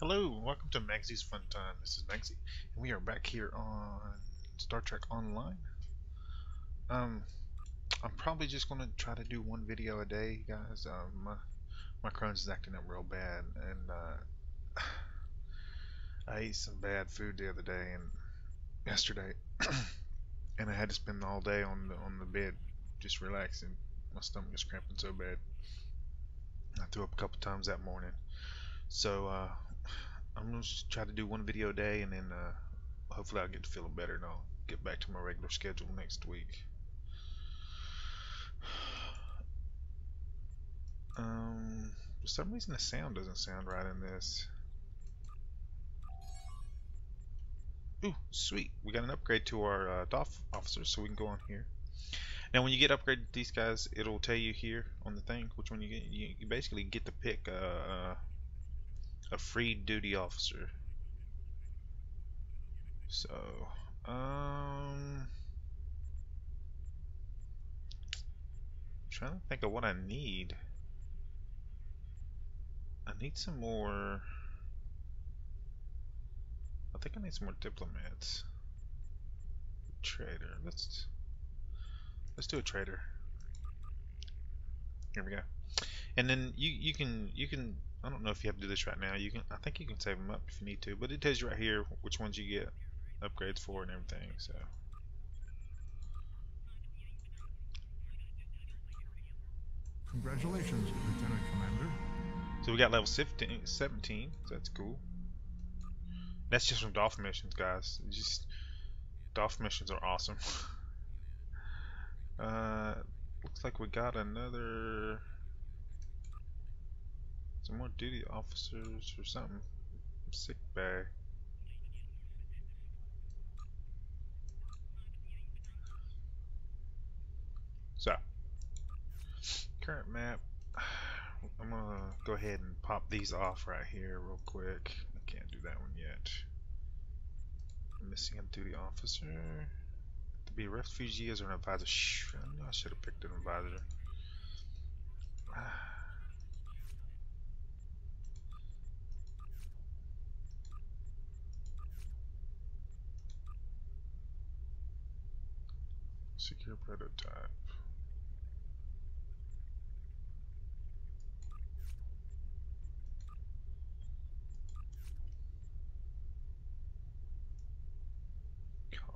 Hello, welcome to Maggie's Fun Time. This is Magzie, and we are back here on Star Trek Online. Um, I'm probably just gonna try to do one video a day, guys. My Crohn's is acting up real bad, and I ate some bad food the other day and yesterday, and I had to spend all day on the bed, just relaxing. My stomach is cramping so bad. I threw up a couple times that morning, so I'm gonna just try to do one video a day, and then hopefully I'll get to feeling better and I'll get back to my regular schedule next week. For some reason the sound doesn't sound right in this. Ooh, sweet. We got an upgrade to our DOF officers, so we can go on here. Now when you get upgraded to these guys, it'll tell you here on the thing which one you get. You basically get to pick a free duty officer. So, trying to think of what I need. I need some more. I think I need some more diplomats. Trader. Let's do a trader. Here we go. And then you can I don't know if you have to do this right now. I think you can save them up if you need to, but it tells you right here which ones you get upgrades for and everything. So Congratulations, Lieutenant Commander. so we got level 17, so that's cool. That's just from DOF missions, guys. Just DOF missions are awesome. uh, Looks like we got some more duty officers or something. Sick bay. So current map. I'm gonna go ahead and pop these off right here real quick. I can't do that one yet. I'm missing a duty officer. To be a refugee as an advisor. I know I should have picked an advisor. Secure prototype.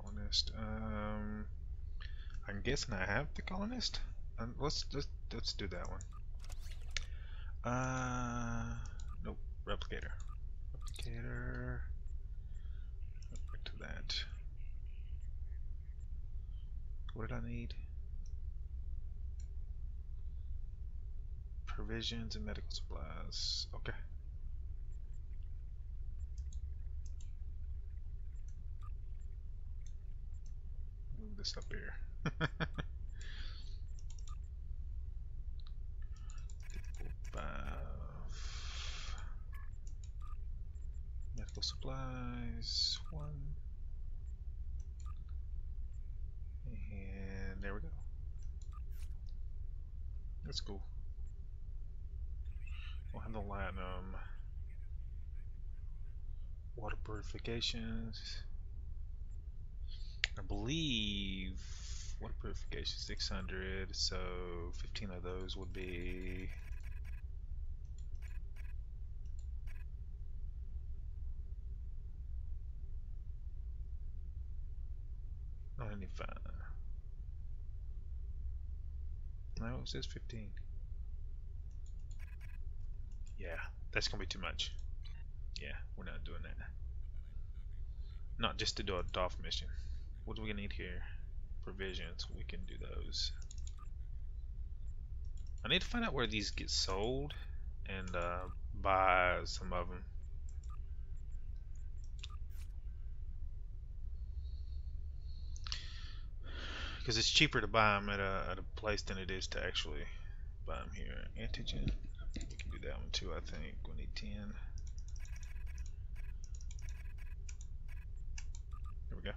Colonist. I'm guessing I have the colonist. Let's do that one. Nope. Replicator. Replicator. Back to that. What did I need? Provisions and medical supplies. Okay. Move this up here. Medical supplies, 1. And there we go. That's cool. We'll have the latinum. Water purifications. I believe water purification 600, so 15 of those would be 95. No, it says 15. Yeah, that's gonna be too much. Yeah, we're not doing that. Not just to do a DOF mission. What do we need here? Provisions. We can do those. I need to find out where these get sold and buy some of them. Because it's cheaper to buy them at a place than it is to actually buy them here. Antigen. We can do that one too, I think. We need 10. Here we go.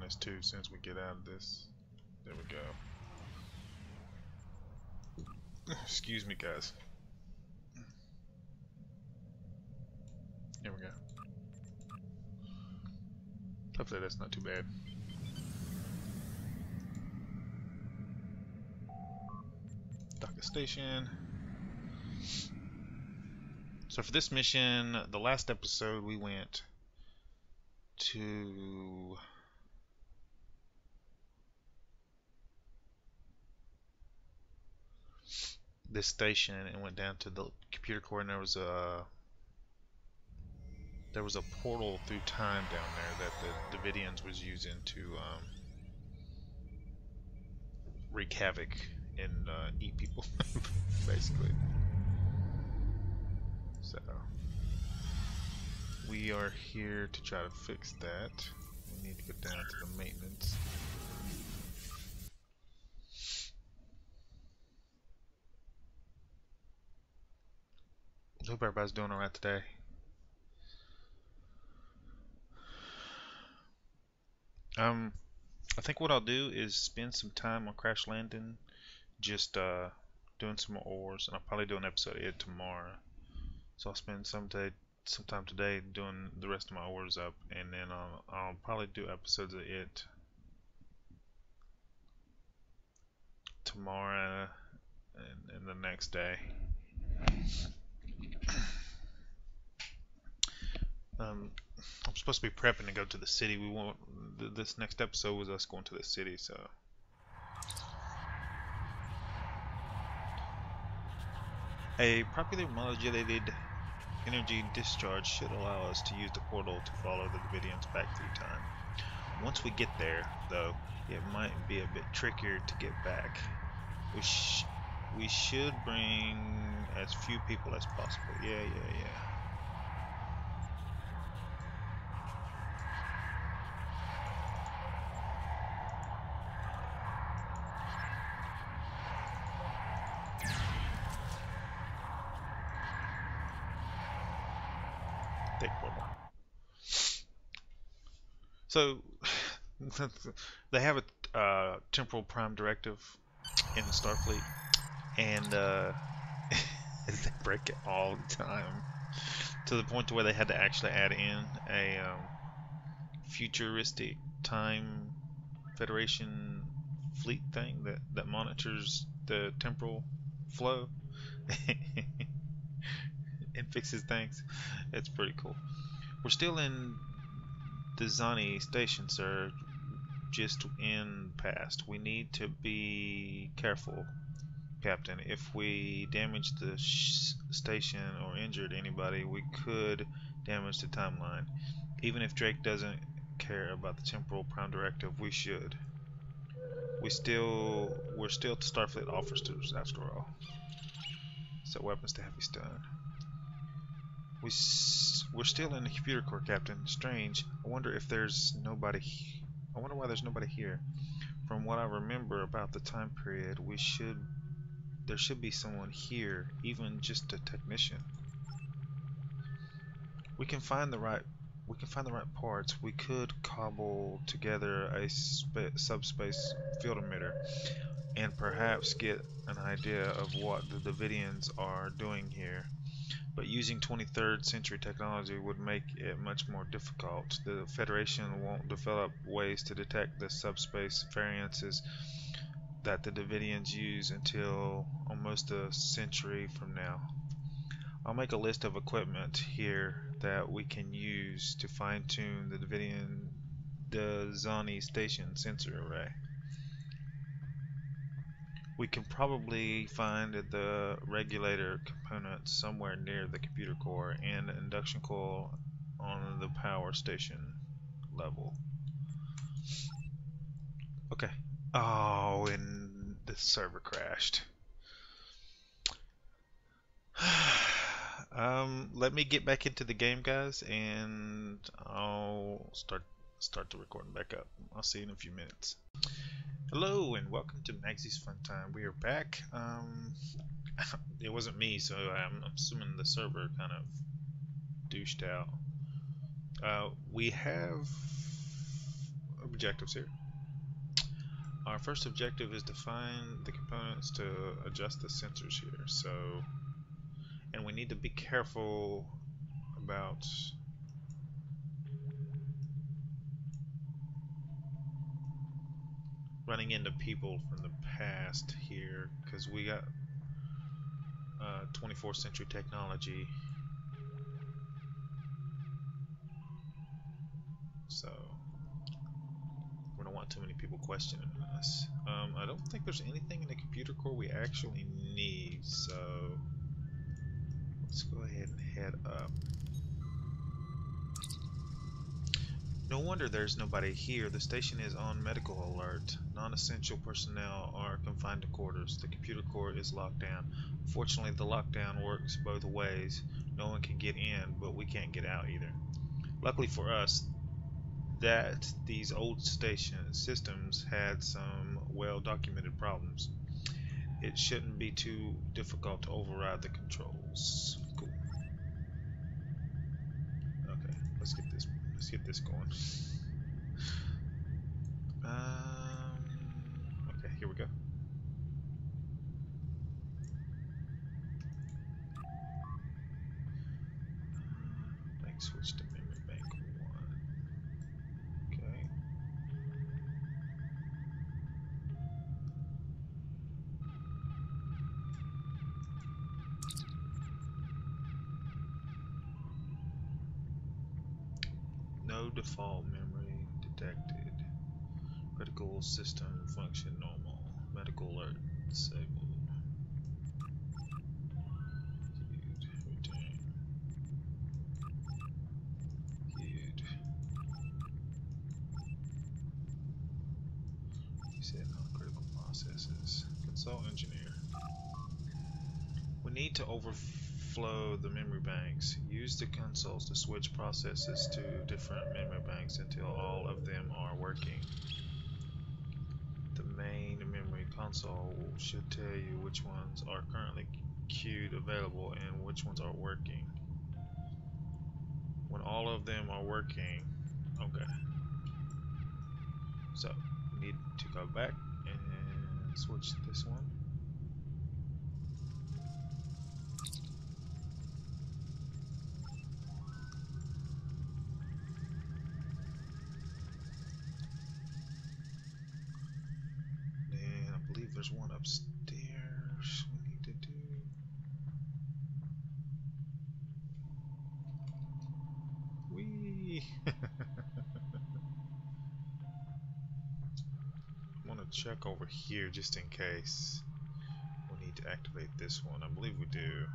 this too as soon as we get out of this. There we go. Excuse me, guys. There we go. Hopefully that's not too bad. Dock the station. So for this mission, the last episode we went to this station and went down to the computer core, and there was a portal through time down there that the Davidians was using to wreak havoc and eat people, basically. So we are here to try to fix that. We need to go down to the maintenance. Hope everybody's doing alright today. I think what I'll do is spend some time on Crash Landing, just doing some more ores, and I'll probably do an episode of it tomorrow. So I'll spend some time today doing the rest of my ores up, and then I'll probably do episodes of it tomorrow and the next day. I'm supposed to be prepping to go to the city. This next episode was us going to the city, so. A properly modulated energy discharge should allow us to use the portal to follow the Davidians back through time. Once we get there, though, it might be a bit trickier to get back. We should bring as few people as possible. Yeah. So they have a temporal prime directive in Starfleet, and they break it all the time, to the point to where they had to actually add in a futuristic time Federation fleet thing that monitors the temporal flow and fixes things. It's pretty cool. We're still in the Zani station, sir, just in past. We need to be careful, Captain. If we damage the station or injured anybody, we could damage the timeline. Even if Drake doesn't care about the temporal prime directive, we should. We're still Starfleet officers after all. Set weapons to heavy stun. We're still in the computer core, Captain. Strange. I wonder why there's nobody here. From what I remember about the time period, there should be someone here, even just a technician. We can find the right parts. We could cobble together a subspace field emitter and perhaps get an idea of what the Davidians are doing here. But using 23rd century technology would make it much more difficult. The Federation won't develop ways to detect the subspace variances that the Davidians use until almost a century from now. I'll make a list of equipment here that we can use to fine-tune the Zani station sensor array. We can probably find the regulator component somewhere near the computer core and an induction coil on the power station level. Okay. Oh, and the server crashed. Let me get back into the game, guys, and I'll start the recording back up. I'll see you in a few minutes. Hello and welcome to Maggie's Fun Time. We are back. It wasn't me, so I'm assuming the server kind of douched out. We have objectives here. Our first objective is to find the components to adjust the sensors here. So, and we need to be careful about running into people from the past here, because we got 24th century technology. So we don't want too many people questioning us. I don't think there's anything in the computer core we actually need, so let's go ahead and head up. No wonder there's nobody here. The station is on medical alert. Non-essential personnel are confined to quarters. The computer core is locked down. Fortunately, the lockdown works both ways. No one can get in, but we can't get out either. Luckily for us, that these old station systems had some well-documented problems. It shouldn't be too difficult to override the controls. Cool. Okay, let's get this going. Okay, here we go. Bank switch to memory bank 1. Okay. No default memory detected. Critical system function normal. Medical alert disabled. Return. Queued. You said non-critical processes. Consult engineer. We need to overflow the memory banks. Use the consoles to switch processes to different memory banks until all of them are working. The main memory console should tell you which ones are currently queued available and which ones are working. When all of them are working, okay. So we need to go back and switch this one. There's one upstairs we need to do. Whee! I want to check over here just in case we need to activate this one. I believe we do.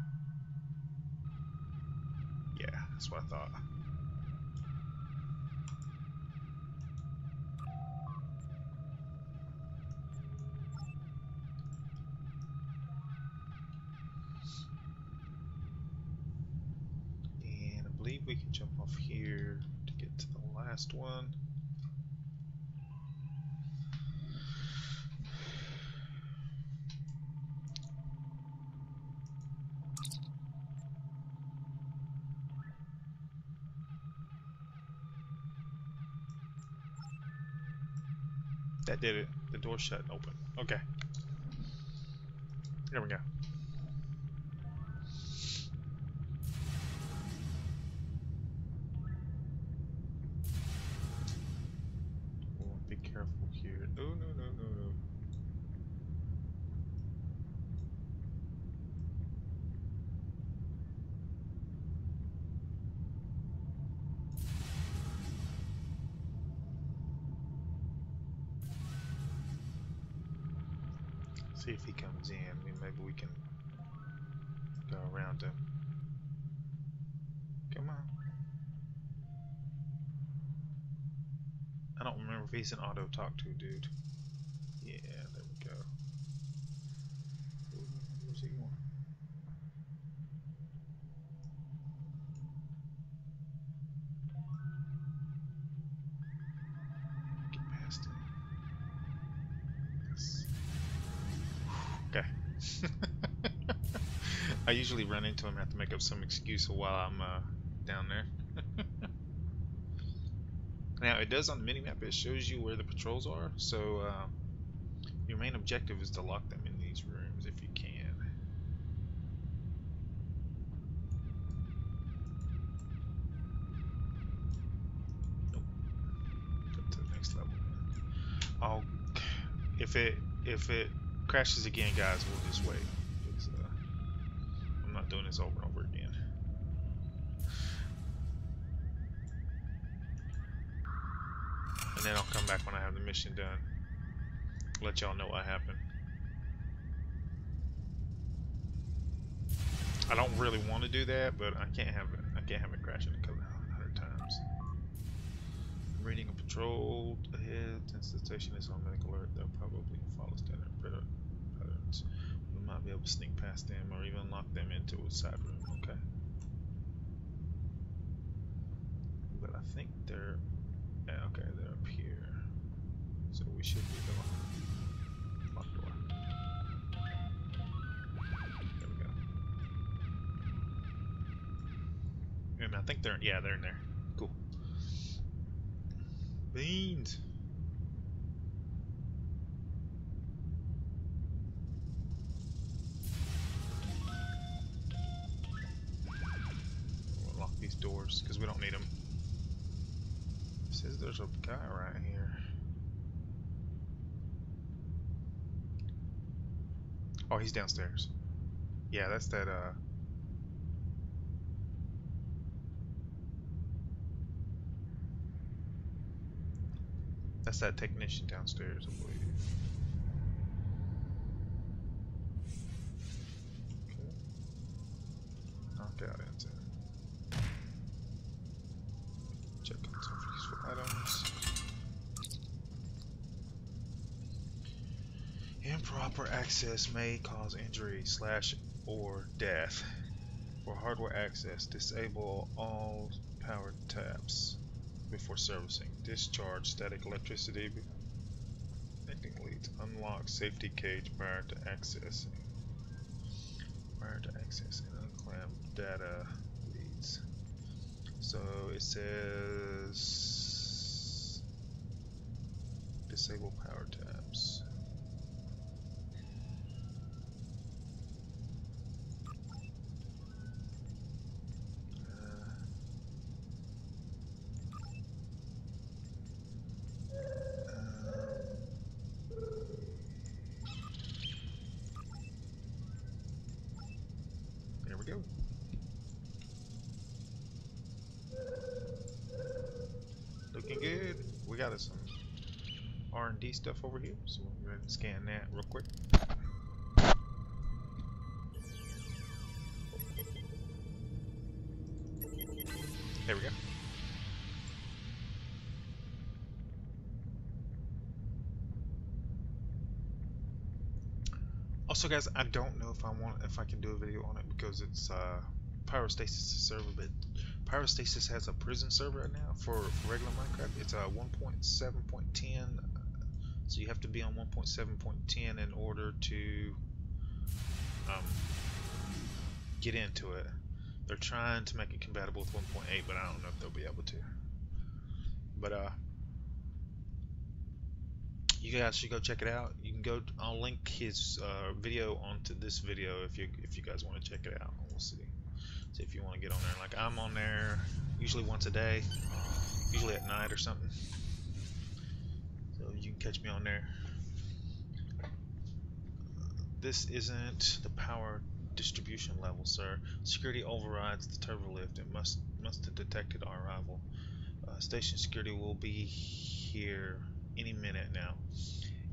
Yeah, that's what I thought. We can jump off here to get to the last one. That did it. The door shut and open. Okay. There we go. Careful here. No, no, no, no, no. See if he comes in. I mean, maybe we can go around him. Come on. I don't remember if he's an auto talk to dude. Yeah, there we go. Where's he going? Get past him. Yes. Okay. I usually run into him and have to make up some excuse while I'm down there. Now it does on the minimap. It shows you where the patrols are. So your main objective is to lock them in these rooms if you can. Nope. Up to the next level. I'll if it crashes again, guys, we'll just wait. I'm not doing this over and over again. And then I'll come back when I have the mission done. Let y'all know what happened. I don't really want to do that, but I can't have it crashing a couple 100 times. I'm reading a patrol ahead. Since the station is on medical alert, they'll probably follow standard patterns. We might be able to sneak past them or even lock them into a side room. Okay. But I think they're okay. They're up here, so we should be the locked door. There we go. And I think they're in there. Cool. Beans. We'll lock these doors because we don't need them. It says there's a guy right here. Oh, he's downstairs. Yeah, that's that that's that technician downstairs, I believe. Okay. Knockout into. Check on some useful items. Improper access may cause injury / or death. For hardware access, disable all power tabs before servicing. Discharge static electricity connecting leads. Unlock safety cage prior to accessing. Unclamp data leads. So it says disable power tabs. There we go. Looking good. We got some R&D stuff over here, so we'll go ahead and scan that real quick. There we go. Also, guys, I don't know if I can do a video on it because it's Pyrostasis server, but Pyrostasis has a prison server right now for regular Minecraft. It's 1.7.10, so you have to be on 1.7.10 in order to get into it. They're trying to make it compatible with 1.8, but I don't know if they'll be able to. But you guys should go check it out. You can go. I'll link his video onto this video if you guys want to check it out. We'll see if you want to get on there. Like I'm on there usually once a day, usually at night or something. So you can catch me on there. This isn't the power distribution level, sir. Security overrides the turbo lift. It must have detected our arrival. Station security will be here any minute now.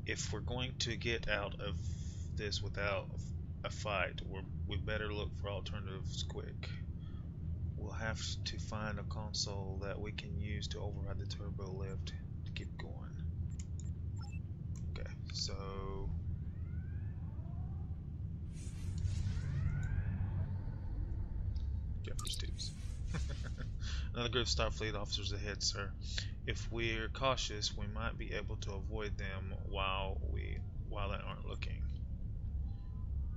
If we're going to get out of this without a fight, we better look for alternatives quick. We'll have to find a console that we can use to override the turbo lift to keep going. Okay, so Jeffers tubes. Another group of Starfleet officers ahead, sir. If we're cautious, we might be able to avoid them while they aren't looking.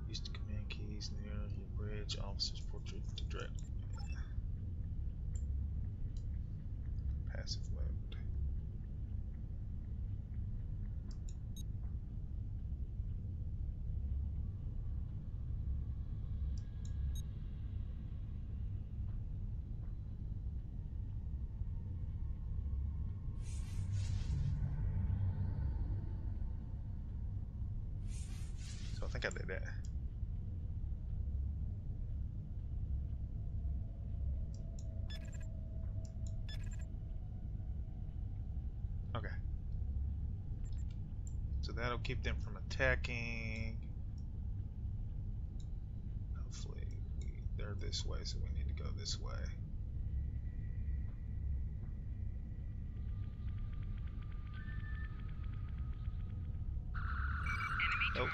Use the command keys near your bridge. Officer's portrait to direct. Passive mode. think I did that. Okay. So that'll keep them from attacking. Hopefully, they're this way, so we need to go this way. Nope.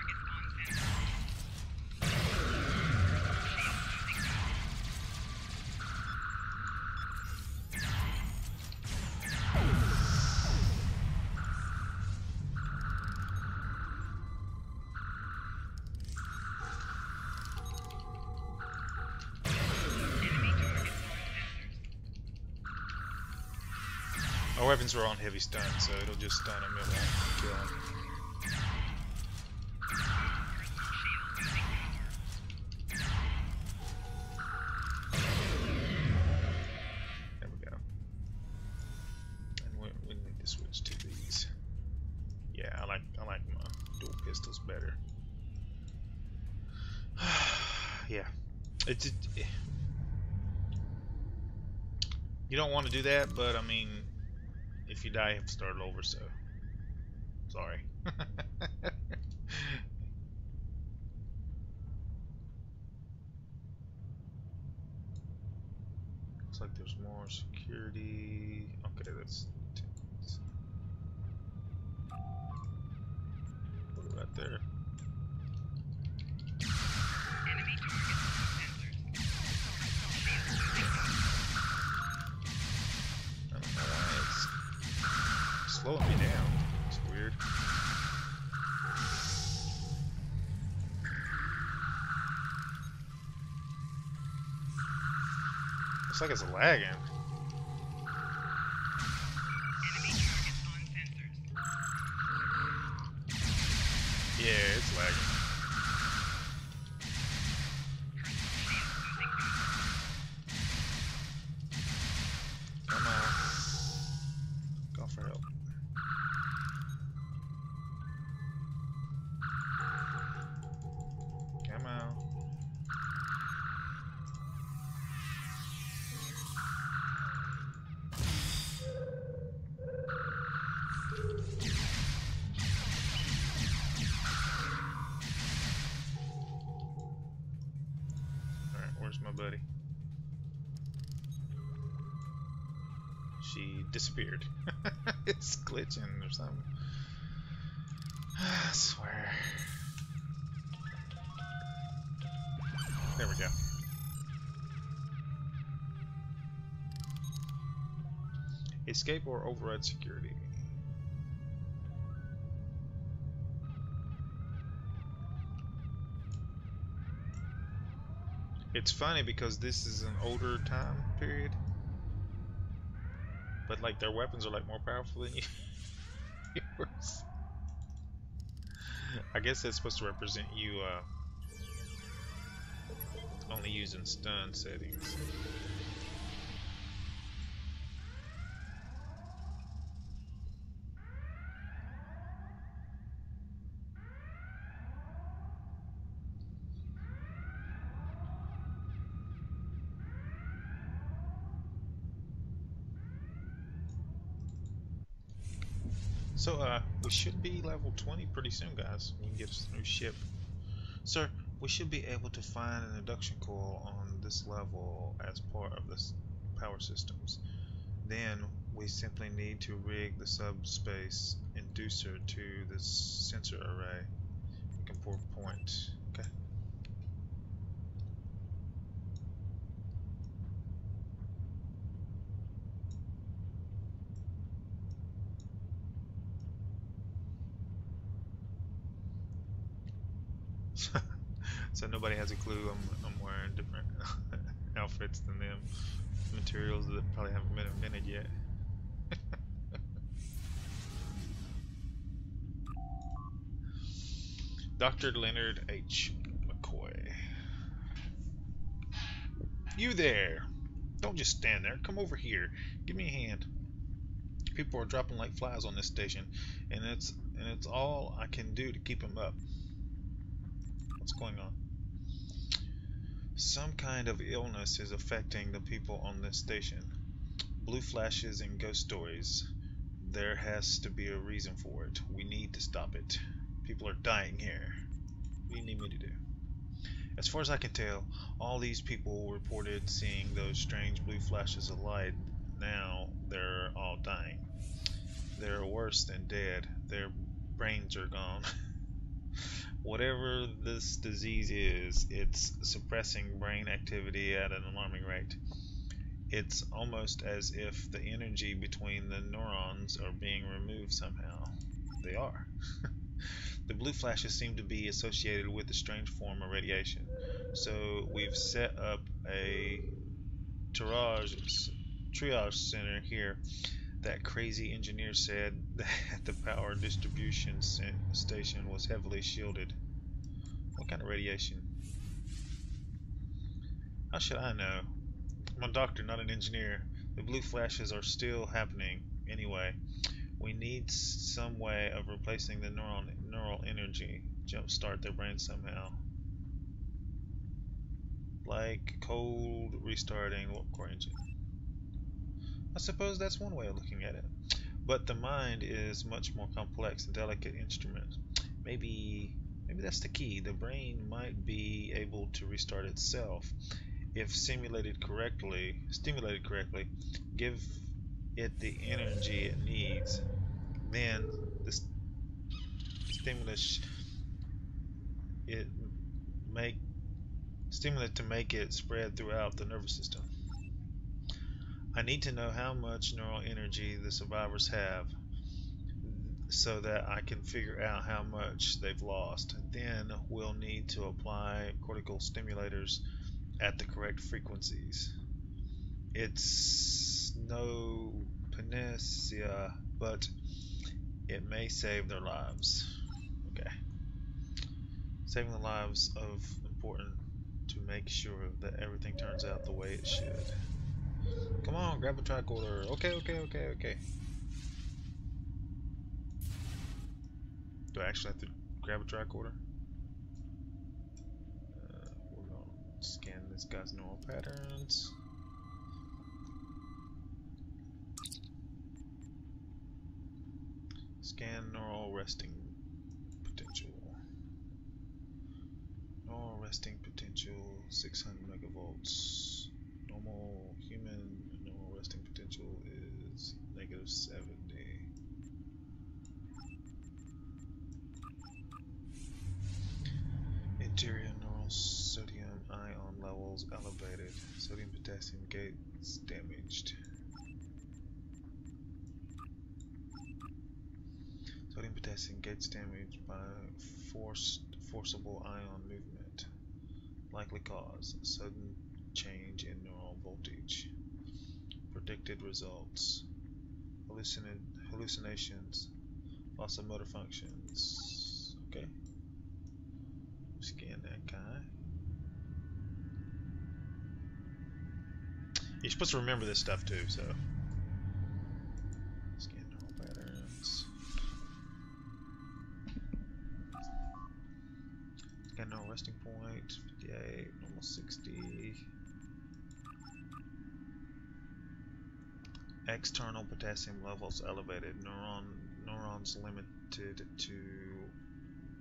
Our weapons are on heavy stun, so it'll just stun him, it won't kill him. There we go. And we need to switch to these. Yeah, I like my dual pistols better. Yeah, you don't want to do that, but I mean, if you die, you have to start over. So sorry. Looks like there's more security. Okay, that's put it right there. I don't know why it's slowing me down. It's weird. Looks like it's lagging. Yeah, it's lagging. Come on. Call for help. Come on. Alright, where's my buddy? She disappeared. It's glitching or something. I swear. There we go. Escape or override security. It's funny because this is an older time period, but like their weapons are like more powerful than yours. I guess that's supposed to represent you only using stun settings. So, we should be level 20 pretty soon, guys. We can get us a new ship. Sir, we should be able to find an induction coil on this level as part of the power systems. Then, we simply need to rig the subspace inducer to the sensor array. We can pour point. Okay. So nobody has a clue I'm wearing different outfits than them. Materials that probably haven't been invented yet. Dr. Leonard H. McCoy. You there! Don't just stand there. Come over here. Give me a hand. People are dropping like flies on this station, and it's all I can do to keep them up. What's going on? Some kind of illness is affecting the people on this station. Blue flashes and ghost stories. There has to be a reason for it. We need to stop it. People are dying here. What do you need me to do? As far as I can tell, all these people reported seeing those strange blue flashes of light. Now they're all dying. They're worse than dead. Their brains are gone. Whatever this disease is, it's suppressing brain activity at an alarming rate. It's almost as if the energy between the neurons are being removed somehow. They are. The blue flashes seem to be associated with a strange form of radiation. So we've set up a triage center here. That crazy engineer said that the power distribution station was heavily shielded. What kind of radiation? How should I know? I'm a doctor, not an engineer. The blue flashes are still happening. Anyway, we need some way of replacing the neural energy. Jumpstart their brain somehow. Like cold restarting the core engine. I suppose that's one way of looking at it. But the mind is much more complex and delicate instrument. Maybe that's the key. The brain might be able to restart itself if stimulated correctly, give it the energy it needs. Then the stimulus it make stimulant to make it spread throughout the nervous system. I need to know how much neural energy the survivors have so that I can figure out how much they've lost. Then we'll need to apply cortical stimulators at the correct frequencies. It's no panacea, but it may save their lives. Okay. Saving the lives of important to make sure that everything turns out the way it should. Come on, grab a tricorder. Okay. Do I actually have to grab a tricorder? We're gonna scan this guy's neural patterns. Scan neural resting potential. Neural resting potential 600 megavolts. Normal human neural resting potential is -70. Interior neural sodium ion levels elevated. Sodium potassium gates damaged. Sodium potassium gates damaged by forcible ion movement. Likely cause sudden change in neural voltage. Predicted results. Hallucinations. Loss of motor functions. Okay. Scan that guy. You're supposed to remember this stuff too, so. Scan neural patterns. Scan neural resting point. 58, normal 60. External potassium levels elevated. Neurons limited to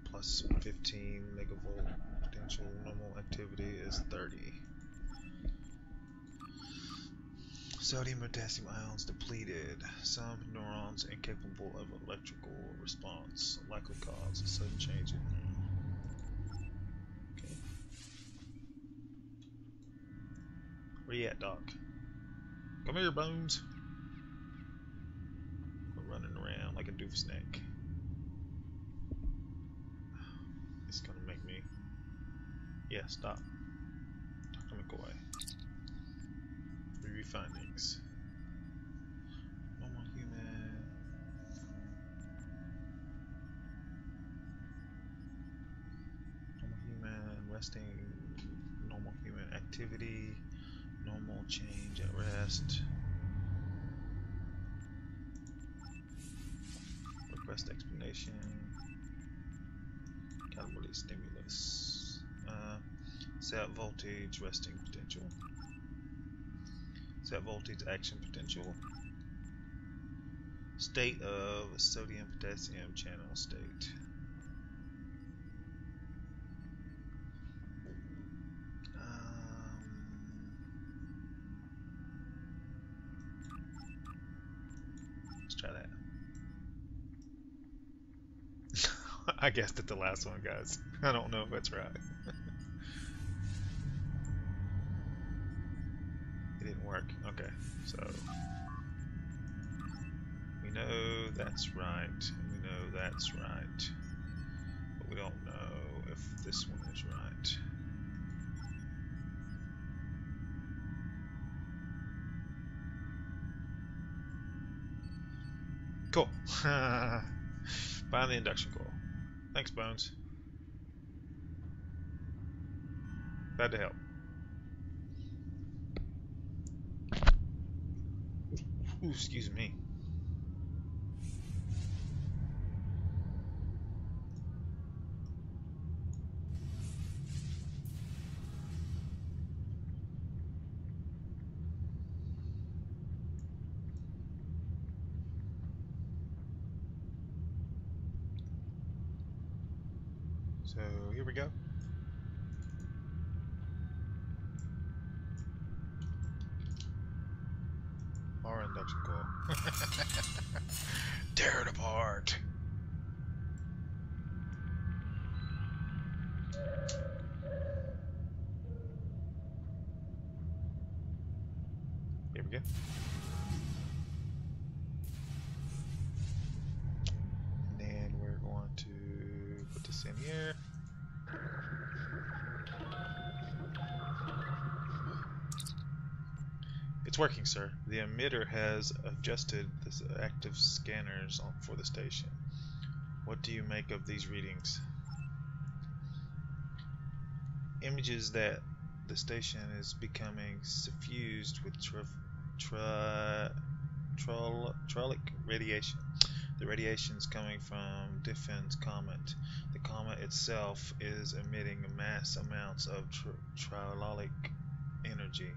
plus 15 megavolt potential. Normal activity is 30. Sodium potassium ions depleted. Some neurons incapable of electrical response. Likely cause sudden change in. Okay. Where you at, Doc? Come here, Bones. We're running around like a doofsnake. It's gonna make me. Yeah, stop. Dr. McCoy. Review findings. Normal human. Normal human resting. Normal human activity. Normal change at rest. Request explanation. Calibrate stimulus. Set voltage resting potential. Set voltage action potential. State of sodium potassium channel state. Let's try that. I guessed it the last one, guys. I don't know if that's right. It didn't work. Okay, so we know that's right, and we know that's right, but we don't know if this one is right. Cool. Find the induction coil. Thanks, Bones. Glad to help. Ooh, excuse me. So here we go. Our induction coil. Tear it apart. Here we go. And then we're going to put this in here. It's working, sir. The emitter has adjusted the active scanners for the station. What do you make of these readings? Images that the station is becoming suffused with trollic radiation. The radiation is coming from Diffin's comet. The comet itself is emitting mass amounts of trollic energy.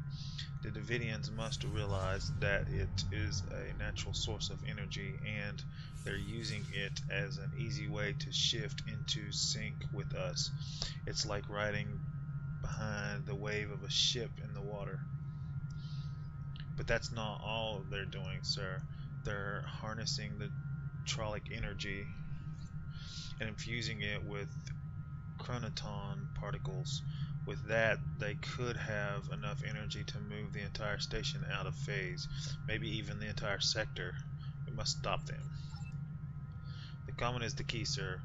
The Davidians must realize that it is a natural source of energy, and they're using it as an easy way to shift into sync with us. It's like riding behind the wave of a ship in the water. But that's not all they're doing, sir. They're harnessing the trollic energy and infusing it with chronoton particles. With that, they could have enough energy to move the entire station out of phase, maybe even the entire sector. We must stop them. The comet is the key, sir,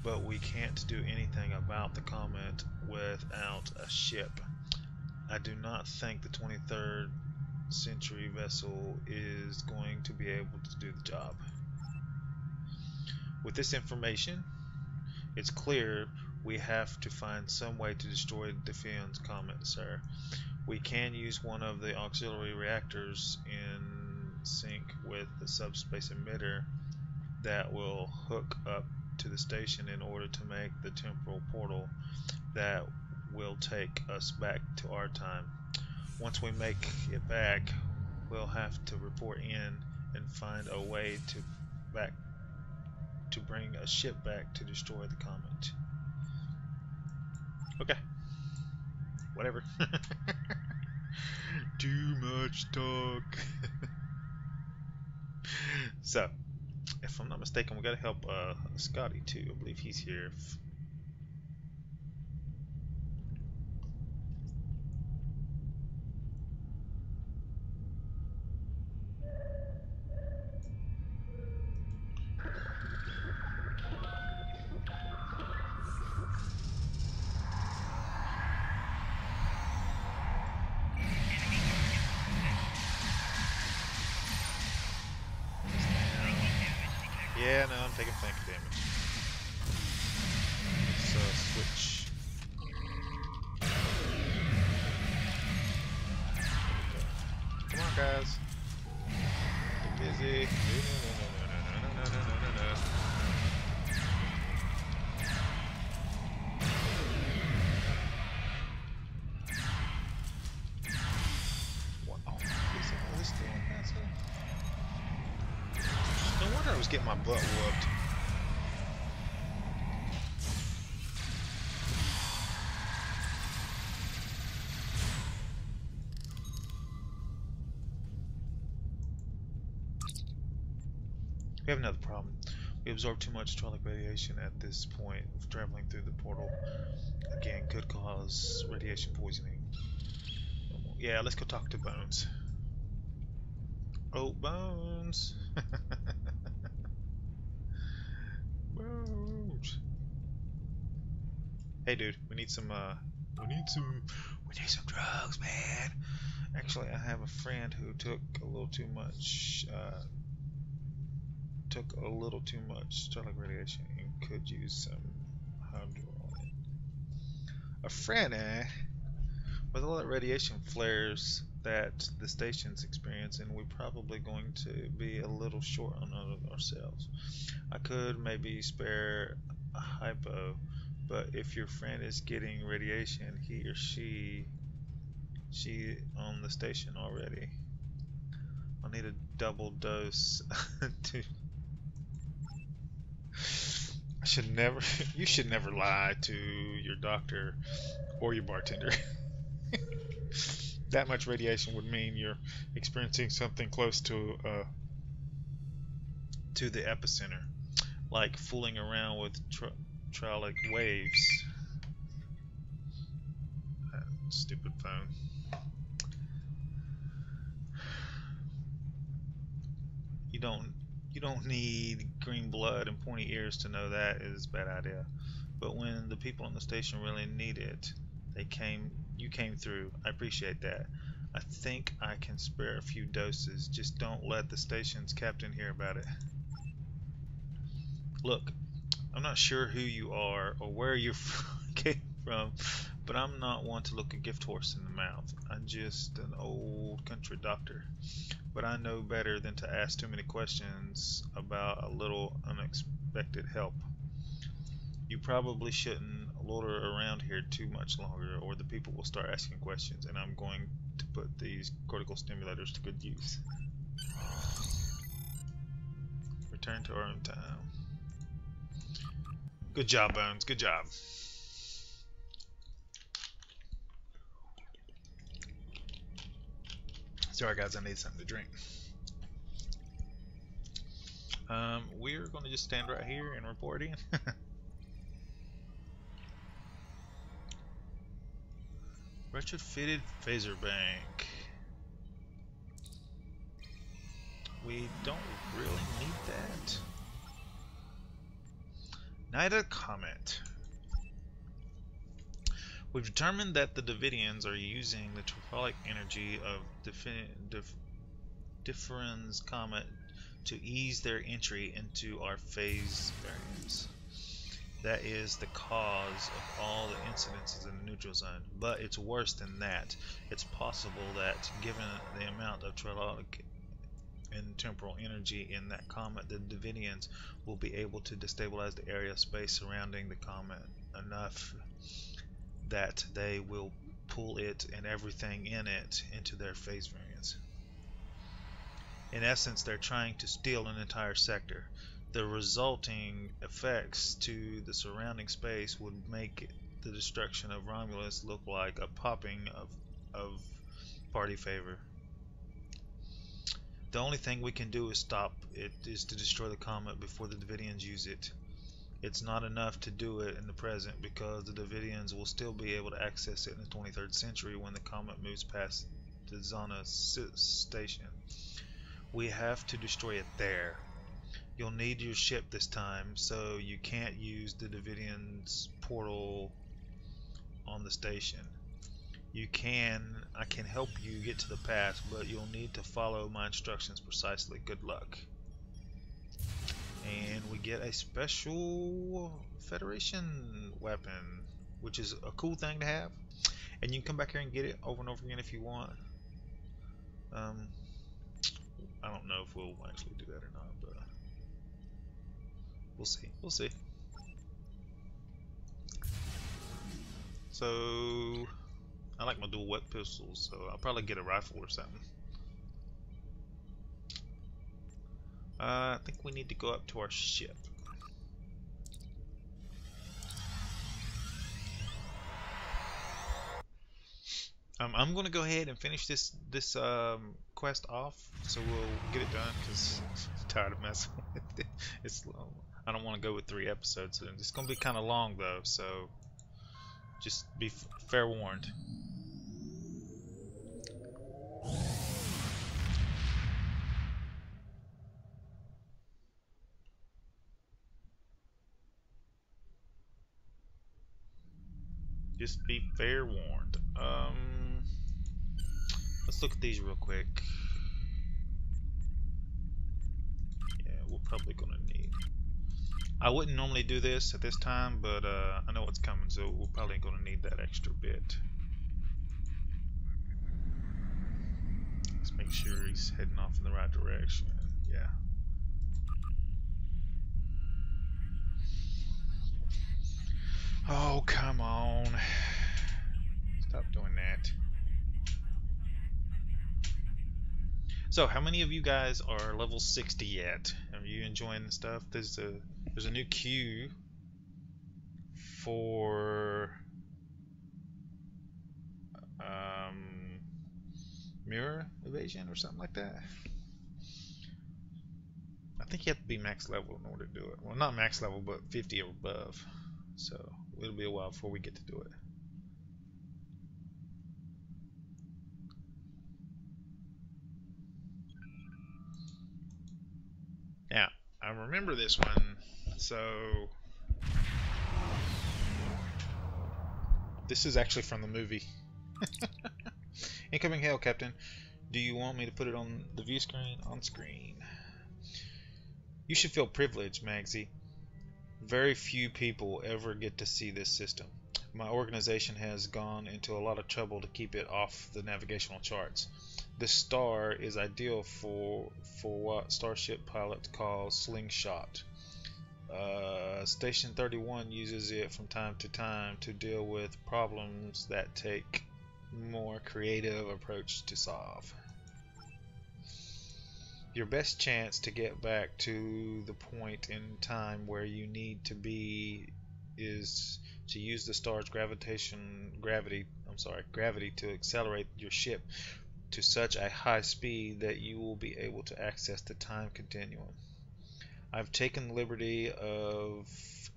but we can't do anything about the comet without a ship. I do not think the 23rd century vessel is going to be able to do the job. With this information, it's clear we have to find some way to destroy Diffin's comet, sir. We can use one of the auxiliary reactors in sync with the subspace emitter that will hook up to the station in order to make the temporal portal that will take us back to our time. Once we make it back, we'll have to report in and find a way to bring a ship back to destroy the comet. Okay. Whatever. Too much talk. So, if I'm not mistaken, we gotta help Scotty too. I believe he's here. Yeah, no, I'm taking flank damage. Let's switch. Come on, guys. Get busy. No. was getting my butt whooped. We have another problem. We absorb too much hydraulic radiation at this point. Traveling through the portal again could cause radiation poisoning. Yeah, let's go talk to Bones. Oh, Bones! Bones! Hey, dude, we need some drugs, man. Actually, I have a friend who took a little too much hydraulic radiation and could use some hydro. A friend, eh? With all that radiation flares that the station's experiencing, we're probably going to be a little short on ourselves. I could maybe spare a hypo, but if your friend is getting radiation, he or she on the station already. I'll need a double dose to. You should never lie to your doctor or your bartender. That much radiation would mean you're experiencing something close to the epicenter, like fooling around with hydraulic waves. Stupid phone. You don't need green blood and pointy ears to know that is a bad idea. But when the people on the station really need it, you came through. I appreciate that. I think I can spare a few doses. Just don't let the station's captain hear about it. Look, I'm not sure who you are or where you came from, but I'm not one to look a gift horse in the mouth. I'm just an old country doctor. But I know better than to ask too many questions about a little unexpected help. You probably shouldn't loiter around here too much longer, or the people will start asking questions, and I'm going to put these cortical stimulators to good use. Return to our own time. Good job, Bones. Good job. Sorry, guys. I need something to drink. We're going to just stand right here and report in. Retrofitted phaser bank. We don't really need that. NIDA comment. We've determined that the Davidians are using the hydraulic energy of Differin's comet to ease their entry into our phase variance. That is the cause of all the incidences in the neutral zone. But it's worse than that. It's possible that, given the amount of hydraulic and temporal energy in that comet, the Davidians will be able to destabilize the area of space surrounding the comet enough that they will pull it and everything in it into their phase variance. In essence, they're trying to steal an entire sector. The resulting effects to the surrounding space would make the destruction of Romulus look like a popping of party favor. The only thing we can do is stop it, is to destroy the comet before the Davidians use it. It's not enough to do it in the present, because the Davidians will still be able to access it in the 23rd century when the comet moves past the Zana station. We have to destroy it there. You'll need your ship this time, so you can't use the Davidians' portal on the station. I can help you get to the path, but you'll need to follow my instructions precisely. Good luck. And we get a special Federation weapon, which is a cool thing to have. And you can come back here and get it over and over again if you want. I don't know if we'll actually do that or not, but we'll see. We'll see. So I like my dual wet pistols, so I'll probably get a rifle or something. I think we need to go up to our ship. I'm gonna go ahead and finish this quest off, so we'll get it done. Cause I'm tired of messing with it. It's I don't want to go with 3 episodes, and it's gonna be kind of long though. So just be fair warned. Just be fair warned. Let's look at these real quick. Yeah, we're probably gonna need. I wouldn't normally do this at this time, but I know it's coming, so we're probably gonna need that extra bit. Let's make sure he's heading off in the right direction. Yeah. Oh, come on. Stop doing that. So, how many of you guys are level 60 yet? Are you enjoying the stuff? There's a new queue for mirror evasion or something like that. I think you have to be max level in order to do it. Well, not max level, but 50 or above. So, it'll be a while before we get to do it. Now, I remember this one, so this is actually from the movie. Incoming hail, Captain. Do you want me to put it on the view screen? On screen. You should feel privileged, Magzie. Very few people ever get to see this system. My organization has gone into a lot of trouble to keep it off the navigational charts. This star is ideal for what Starship pilots call slingshot. Station 31 uses it from time to time to deal with problems that take more creative approach to solve. Your best chance to get back to the point in time where you need to be is to use the star's gravity to accelerate your ship to such a high speed that you will be able to access the time continuum. I've taken the liberty of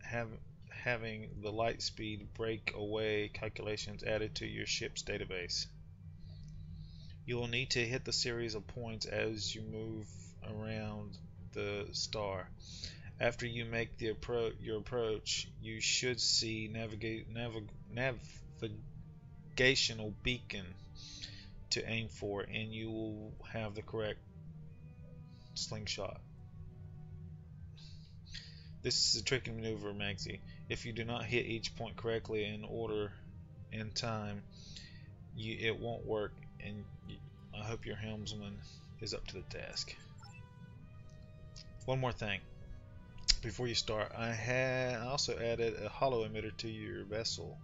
having the light speed breakaway calculations added to your ship's database. You will need to hit the series of points as you move around the star. After you make your approach, you should see navigational beacon to aim for, and you will have the correct slingshot. This is a tricky maneuver, Magzie. If you do not hit each point correctly in order and time, it won't work, and I hope your helmsman is up to the task. One more thing before you start, I also added a holo emitter to your vessel.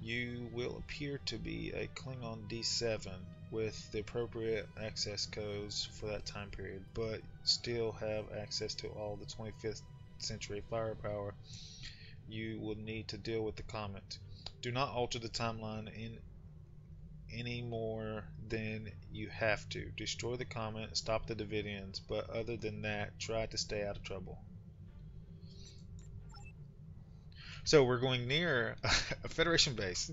You will appear to be a Klingon D7 with the appropriate access codes for that time period, but still have access to all the 25th century firepower. You will need to deal with the comet. Do not alter the timeline any more than you have to. Destroy the comet, stop the Davidians, but other than that, try to stay out of trouble. So we're going near a Federation base,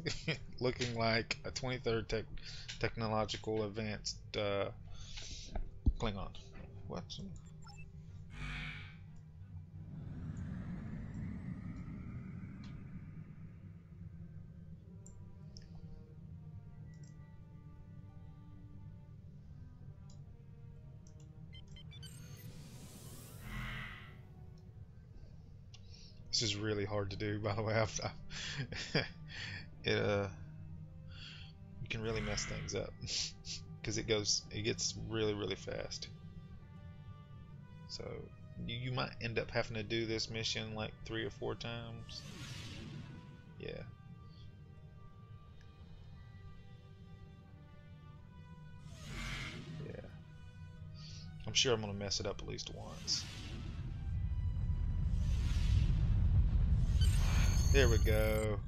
looking like a 23rd technological advanced Klingon. What? This is really hard to do, by the way. You can really mess things up because it gets really fast. So you might end up having to do this mission like 3 or 4 times. Yeah. Yeah. I'm sure I'm going to mess it up at least once. There we go.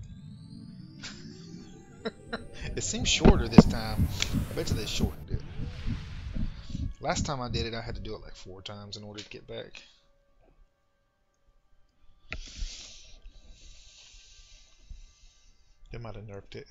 It seems shorter this time. I bet you they shortened it. Last time I did it, I had to do it like 4 times in order to get back. They might have nerfed it.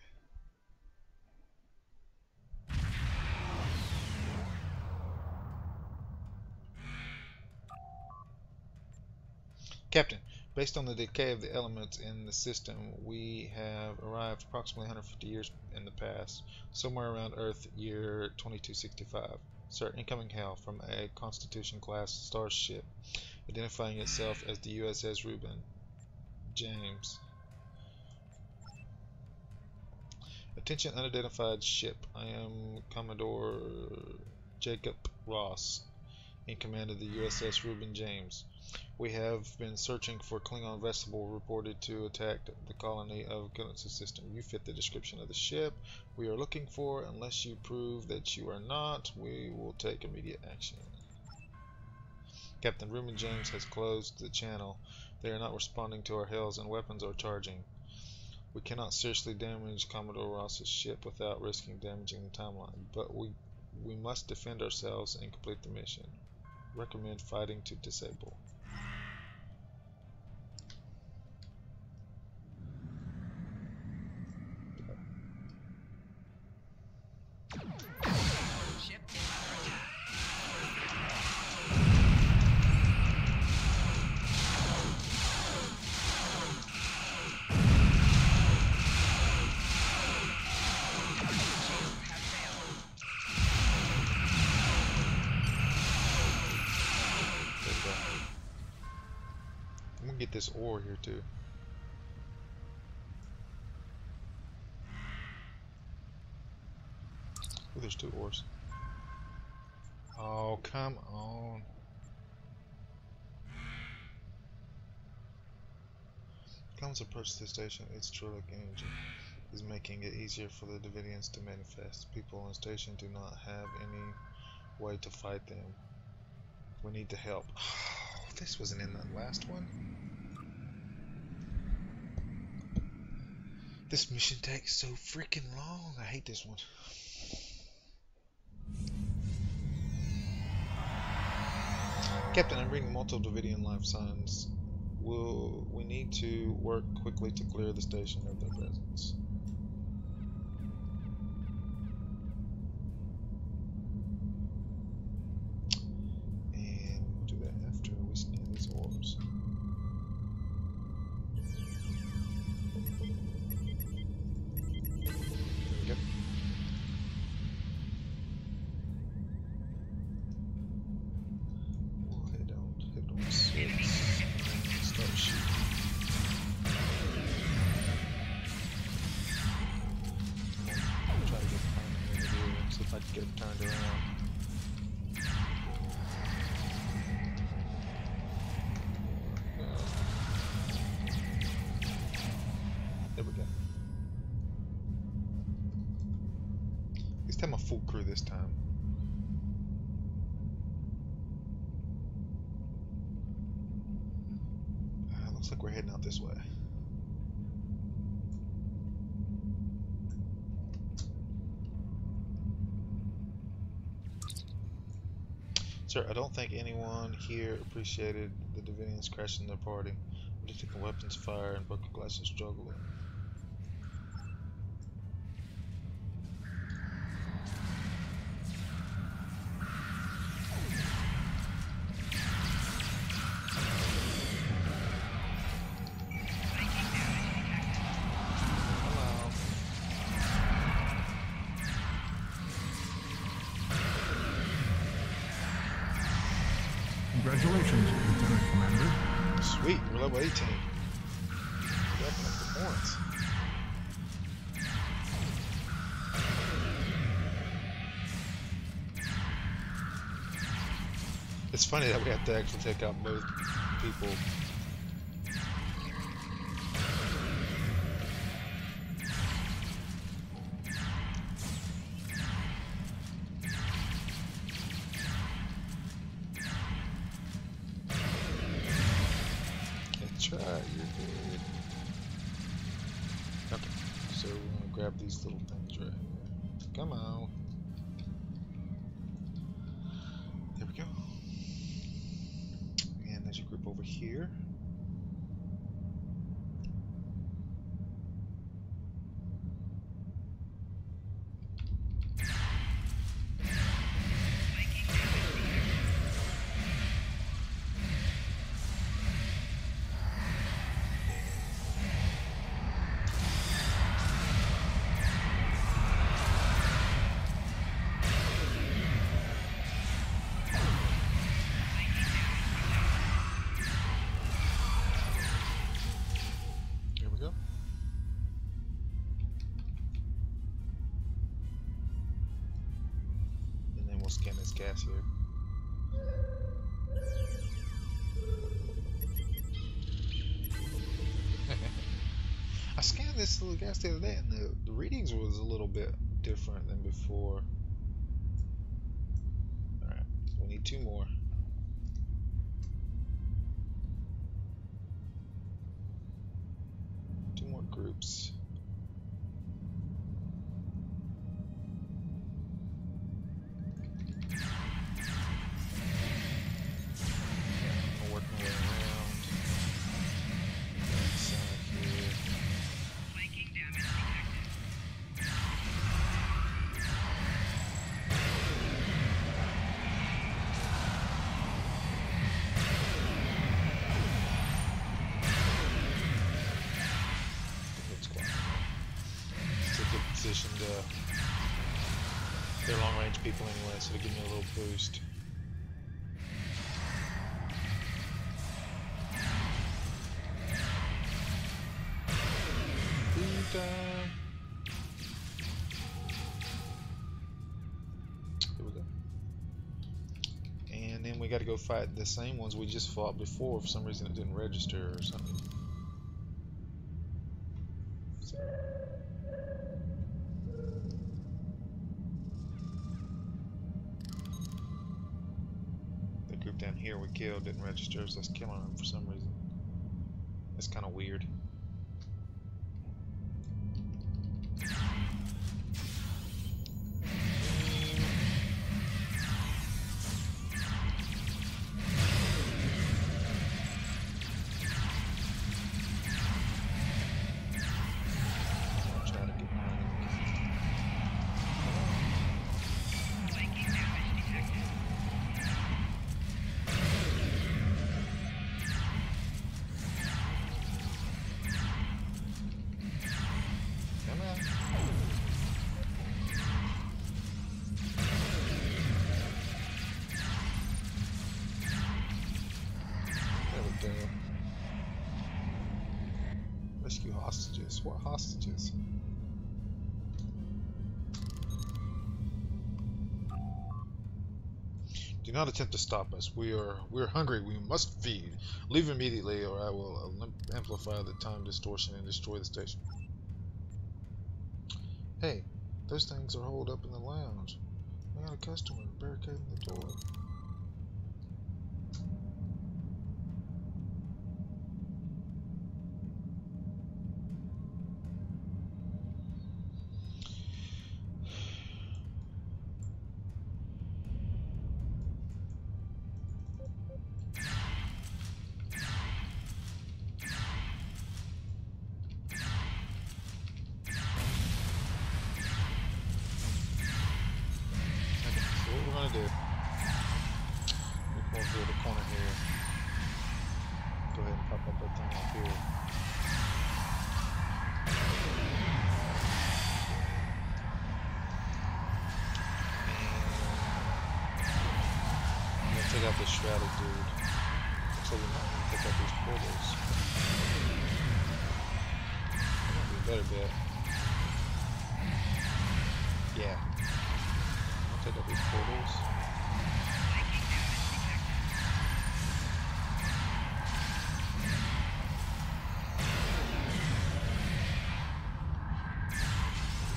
Captain, based on the decay of the elements in the system, we have arrived approximately 150 years in the past, somewhere around Earth year 2265. Sir, incoming hail from a Constitution-class starship, identifying itself as the USS Reuben. James. Attention, unidentified ship. I am Commodore Jacob Ross, in command of the USS Reuben James. We have been searching for Klingon vessel reported to attack the colony of Gunnitz's system. You fit the description of the ship we are looking for. Unless you prove that you are not, we will take immediate action. Captain Reuben James has closed the channel. They are not responding to our hails and weapons are charging. We cannot seriously damage Commodore Ross's ship without risking damaging the timeline, but we must defend ourselves and complete the mission. Recommend fighting to disable. Get this ore here too. Oh, there's 2 ores. Oh, come on. Comes approach the station. Its Trekkie engine is making it easier for the Davidians to manifest. People on the station do not have any way to fight them. We need to help. Oh, this wasn't in the last one. This mission takes so freaking long. I hate this one. Captain, I'm reading multiple Davidian life signs. We need to work quickly to clear the station of their presence. And we'll do that after we scan these orbs. Get turned around. There we go. At least have a full crew this time. Looks like we're heading out this way. Sir, I don't think anyone here appreciated the Davidians crashing their party. We took a weapons fire and broken glasses struggling. Congratulations, Lieutenant Commander. Sweet, we're level 18. Racking up the points. It's funny that we have to actually take out both people. shot. You're good. Okay, so we're gonna grab these little things right here. Come on. There we go. And there's a group over here. Scan this gas here. I scanned this little gas the other day, and the readings was a little bit different than before. Alright, we need 2 more. Two more groups. Positioned they're long range people anyway, so they give me a little boost. Food time. Here we go. And then we got to go fight the same ones we just fought before. For some reason it didn't register or something. Down here we killed didn't register as us killing them for some reason. It's kind of weird. Rescue hostages. What hostages? Do not attempt to stop us. We're hungry. We must feed. Leave immediately, or I will amplify the time distortion and destroy the station. Hey, those things are holed up in the lounge. We got a customer barricading the door. Do. We'll go to the corner here. Go ahead and pop up that thing up here. I'm gonna take out this shrouded dude. Looks like we might need to pick up these portals. That might be a better bet. Yeah. Take out these portals.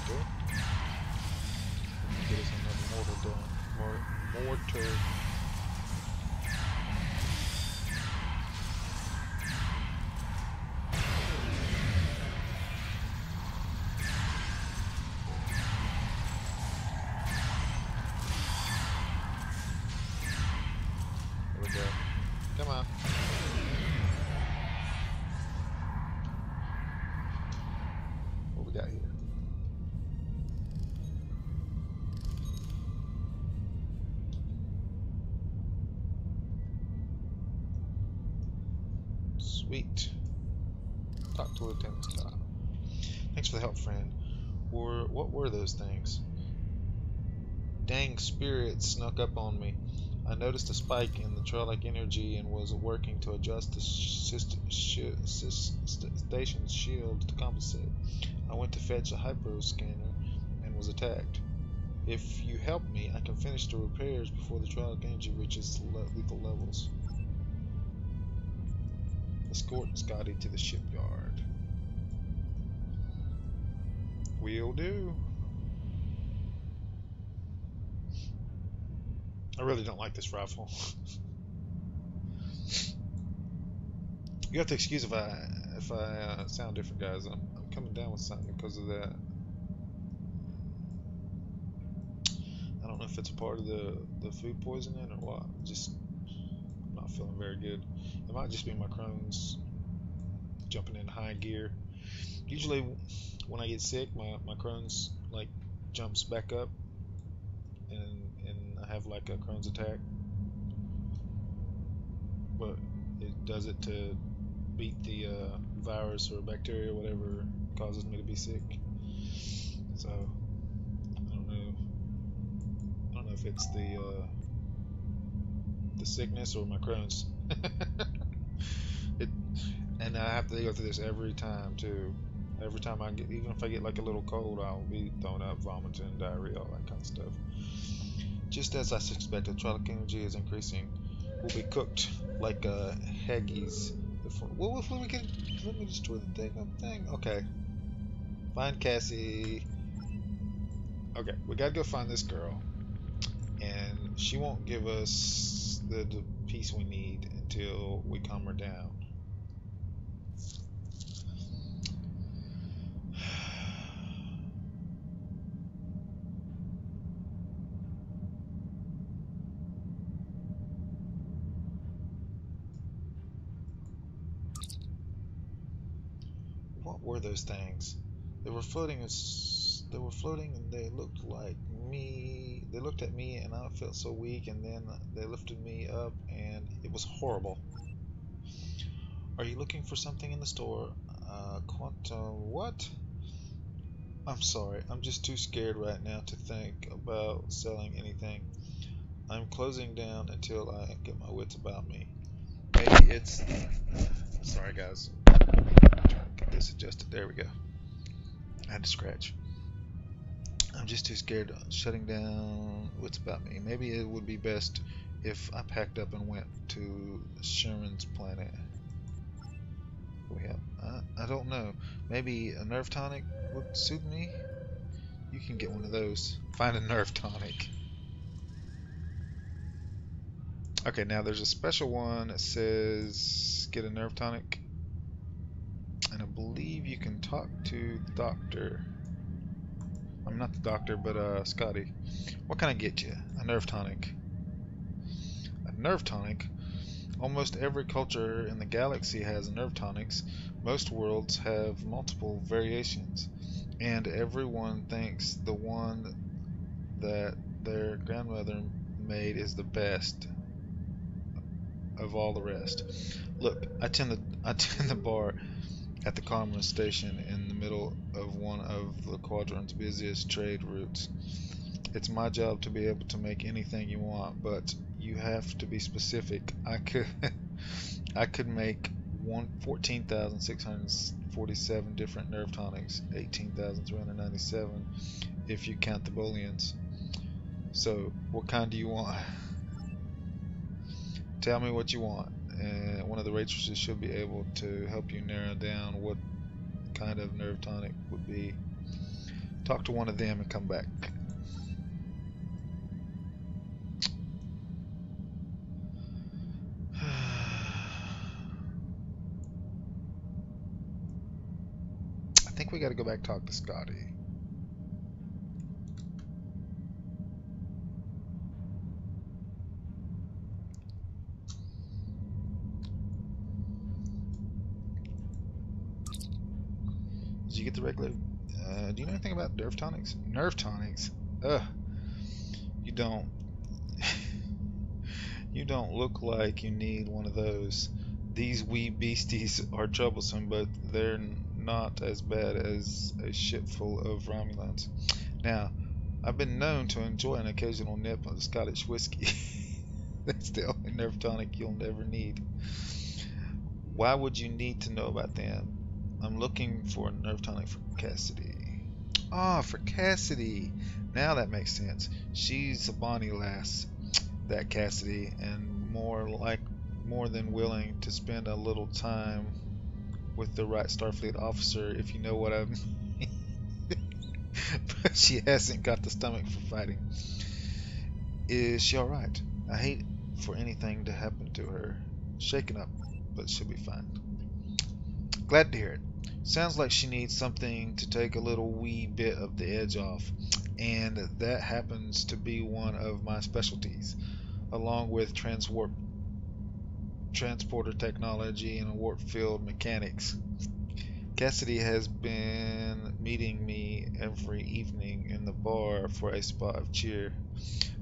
Okay. Get us another mortar done. Mortar. Sweet. Talk to Lieutenant Scott. Thanks for the help, friend. What were those things? Dang spirits snuck up on me. I noticed a spike in the Trollic energy and was working to adjust the station's shield to compensate. I went to fetch a hypo scanner and was attacked. If you help me, I can finish the repairs before the Trollic energy reaches lethal levels. Escort Scotty to the shipyard. Will do. I really don't like this rifle. You have to excuse if I sound different, guys. I'm coming down with something because of that. I don't know if it's a part of the food poisoning or what. Just not feeling very good. It might just be my Crohn's jumping into high gear. Usually, when I get sick, my Crohn's like jumps back up, and I have like a Crohn's attack. But it does it to beat the virus or bacteria or whatever causes me to be sick. So I don't know. I don't know if it's the sickness or my Crohn's. And I have to go through this every time too. Every time I get, even if I get like a little cold, I'll be throwing up, vomiting, diarrhea, all that kind of stuff. Just as I suspected, Trollic energy is increasing. We'll be cooked like haggis. What if we can? Let me destroy the thing. Okay. Find Cassie. Okay, we gotta go find this girl, and she won't give us the piece we need until we calm her down. What were those things? They were floating and they looked like me. They looked at me and I felt so weak, and then they lifted me up and it was horrible. Are you looking for something in the store? Quantum what? I'm sorry, I'm just too scared right now to think about selling anything. I'm closing down until I get my wits about me. Maybe it's... Sorry guys. Get this adjusted. There we go. I had to scratch. I'm just too scared. Shutting down. What's about me? Maybe it would be best if I packed up and went to Sherman's planet. What do we have? I don't know. Maybe a nerve tonic would suit me. You can get one of those. Find a nerve tonic. Okay, now there's a special one that says get a nerve tonic. And I believe you can talk to the doctor. I'm not the doctor, but Scotty. What can I get you? A nerve tonic. A nerve tonic? Almost every culture in the galaxy has nerve tonics. Most worlds have multiple variations. And everyone thinks the one that their grandmother made is the best of all the rest. Look, I tend the bar at the Commerce Station in the middle of one of the Quadrant's busiest trade routes. It's my job to be able to make anything you want, but you have to be specific. I could make 14,647 different nerve tonics, 18,397 if you count the bullions. So, what kind do you want? Tell me what you want, and one of the waitresses should be able to help you narrow down what kind of nerve tonic would be. Talk to one of them and come back. I think we gotta go back talk to Scotty. Did you get the regular? Do you know anything about nerve tonics? Nerve tonics? Ugh. You don't. You don't look like you need one of those. These wee beasties are troublesome, but they're not as bad as a ship full of Romulans. Now, I've been known to enjoy an occasional nip of Scottish whiskey. That's the only nerve tonic you'll never need. Why would you need to know about them? I'm looking for a nerve tonic for Cassidy. Ah, for Cassidy. Now that makes sense. She's a bonny lass, that Cassidy, and more than willing to spend a little time with the right Starfleet officer, if you know what I mean. But she hasn't got the stomach for fighting. Is she alright? I hate for anything to happen to her. Shaken up, but she'll be fine. Glad to hear it. Sounds like she needs something to take a little wee bit of the edge off, and that happens to be one of my specialties, along with transporter technology and warp field mechanics. Cassidy has been meeting me every evening in the bar for a spot of cheer,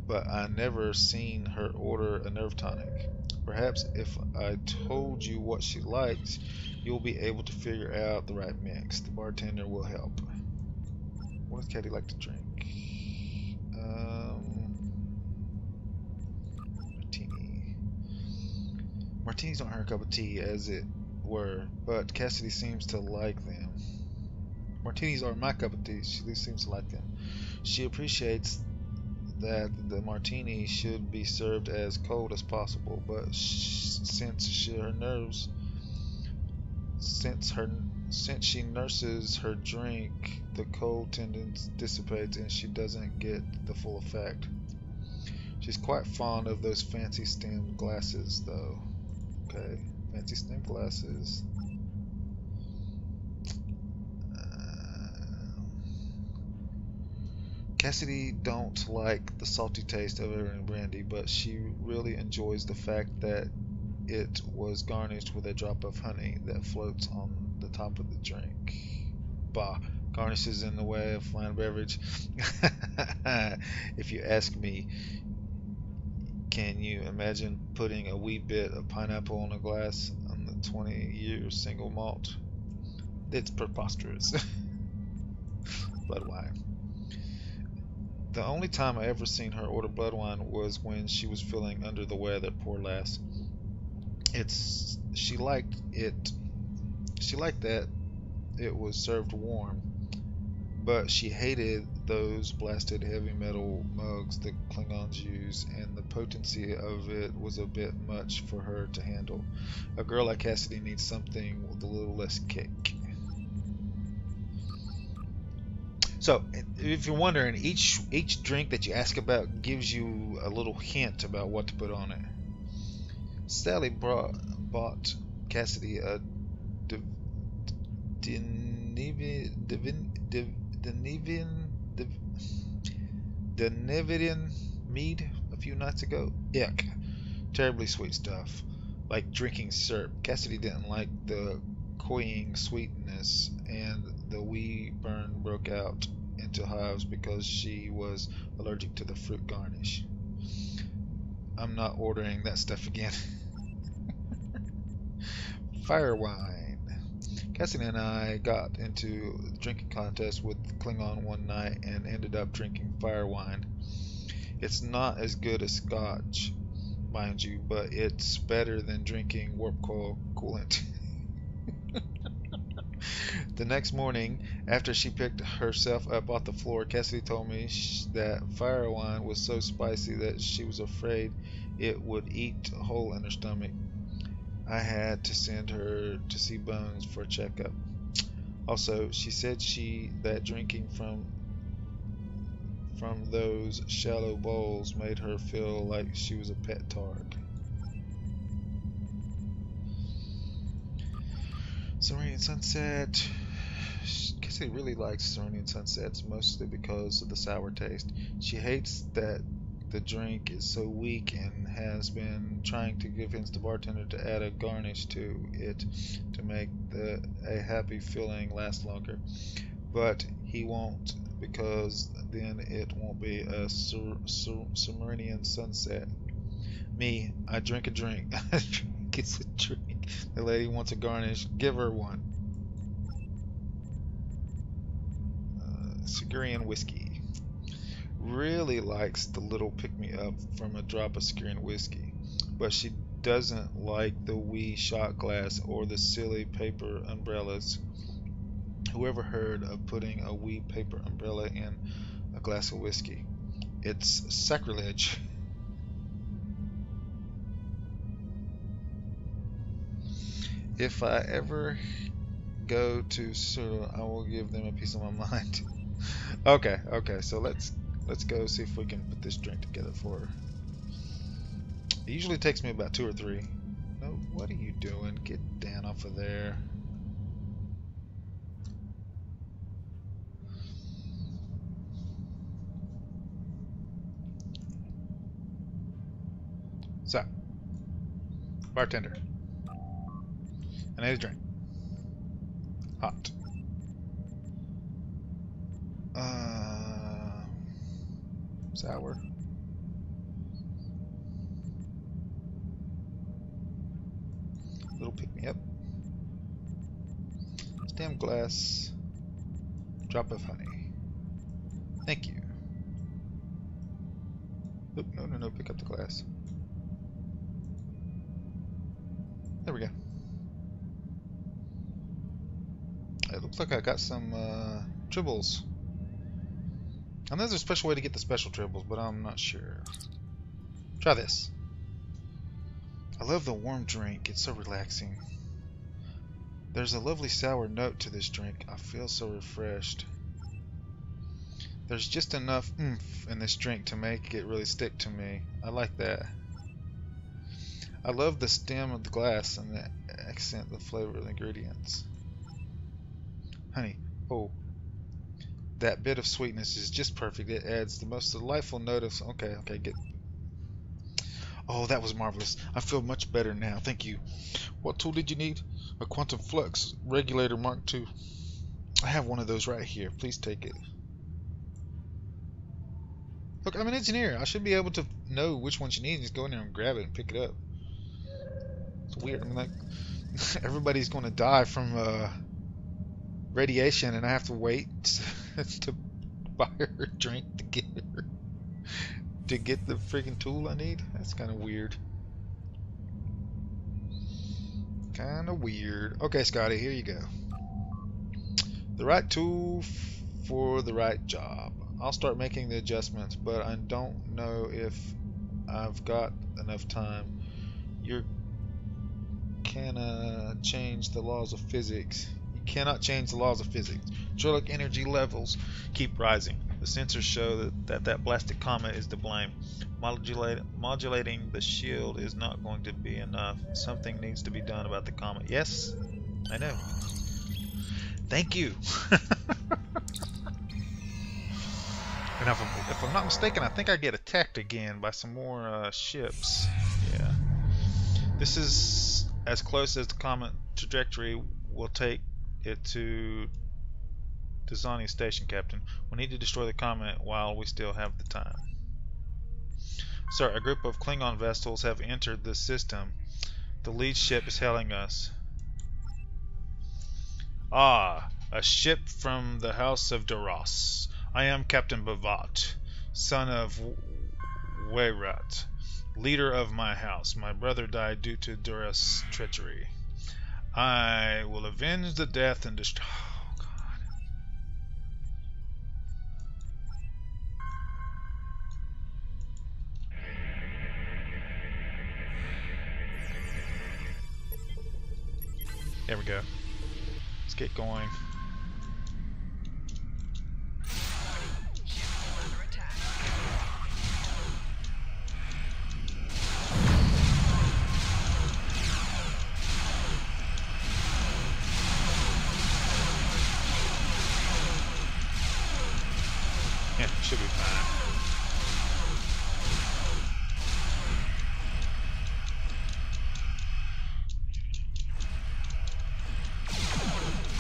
but I never seen her order a nerve tonic. Perhaps if I told you what she likes, you'll be able to figure out the right mix. The bartender will help. What does Caddy like to drink? Martini. Martinis aren't her cup of tea, as it were, but Cassidy seems to like them. Martinis are my cup of tea. She seems to like them. She appreciates that the martini should be served as cold as possible, but since she nurses her drink, the cold tendency dissipates and she doesn't get the full effect. She's quite fond of those fancy stemmed glasses, though. Okay, fancy stemmed glasses. Cassidy don't like the salty taste of Aaron brandy, but she really enjoys the fact that it was garnished with a drop of honey that floats on the top of the drink. Bah, garnishes in the way of fine beverage. If you ask me, can you imagine putting a wee bit of pineapple on a glass on the 20-year single malt? It's preposterous. Blood wine. The only time I ever seen her order blood wine was when she was feeling under the weather, poor lass. She liked that it was served warm, but she hated those blasted heavy metal mugs the Klingons use, and the potency of it was a bit much for her to handle. A girl like Cassidy needs something with a little less kick. So, if you're wondering, each drink that you ask about gives you a little hint about what to put on it. Sally bought Cassidy a Denevidian mead a few nights ago. Ick. Terribly sweet stuff. Like drinking syrup. Cassidy didn't like the cloying sweetness, and the wee burn broke out into hives because she was allergic to the fruit garnish. I'm not ordering that stuff again. Fire wine. Cassidy and I got into a drinking contest with Klingon one night and ended up drinking fire wine. It's not as good as Scotch, mind you, but it's better than drinking warp coil coolant. The next morning, after she picked herself up off the floor, Cassidy told me that fire wine was so spicy that she was afraid it would eat a hole in her stomach. I had to send her to see Bones for a checkup. Also, she said that drinking from those shallow bowls made her feel like she was a pet Targ. Serene Sunset. Cassidy really likes Serene Sunsets, mostly because of the sour taste. She hates that the drink is so weak and has been trying to convince the bartender to add a garnish to it to make a happy feeling last longer. But he won't, because then it won't be a Serenian Sunset. Me, I drink a drink. A drink is a drink. The lady wants a garnish. Give her one. Sigurian whiskey. Really likes the little pick-me-up from a drop of Sigurian whiskey, but she doesn't like the wee shot glass or the silly paper umbrellas. Whoever heard of putting a wee paper umbrella in a glass of whiskey? It's sacrilege. If I ever go to Sulu, I will give them a piece of my mind. Okay, so let's go see if we can put this drink together for her. It usually takes me about 2 or 3. No, what are you doing? Get down off of there. So, bartender, I need a drink. Hot. Sour. Little pick me up. Stem glass. Drop of honey. Thank you. Oop, no, pick up the glass. There we go. It looks like I got some tribbles. I know there's a special way to get the special tribbles, but I'm not sure. Try this. I love the warm drink. It's so relaxing. There's a lovely sour note to this drink. I feel so refreshed. There's just enough oomph in this drink to make it really stick to me. I like that. I love the stem of the glass and the accent the flavor of the ingredients. Honey, oh, that bit of sweetness is just perfect. It adds the most delightful note of... Okay, get... Oh, that was marvelous. I feel much better now. Thank you. What tool did you need? A quantum flux regulator Mark II. I have one of those right here. Please take it. Look, I'm an engineer. I should be able to know which ones you need and just go in there and grab it and pick it up. It's weird. I mean, like, everybody's going to die from radiation, and I have to wait to buy her a drink to get the freaking tool I need. That's kind of weird. Okay, Scotty, here you go. The right tool for the right job. I'll start making the adjustments, but I don't know if I've got enough time. You cannot change the laws of physics. You cannot change the laws of physics. Hydraulic energy levels keep rising. The sensors show that plastic comet is to blame. Modulating the shield is not going to be enough. Something needs to be done about the comet. Yes, I know. Thank you. And if I'm not mistaken, I think I get attacked again by some more ships. Yeah. This is as close as the comet trajectory will take it to Dazani Station, Captain. We need to destroy the comet while we still have the time. Sir, a group of Klingon vessels have entered the system. The lead ship is hailing us. Ah, a ship from the House of Duras. I am Captain Bavat, son of Weyrat, leader of my house. My brother died due to Duras' treachery. I will avenge the death and destroy... Oh, God. There we go. Let's get going. Yeah, should be fine.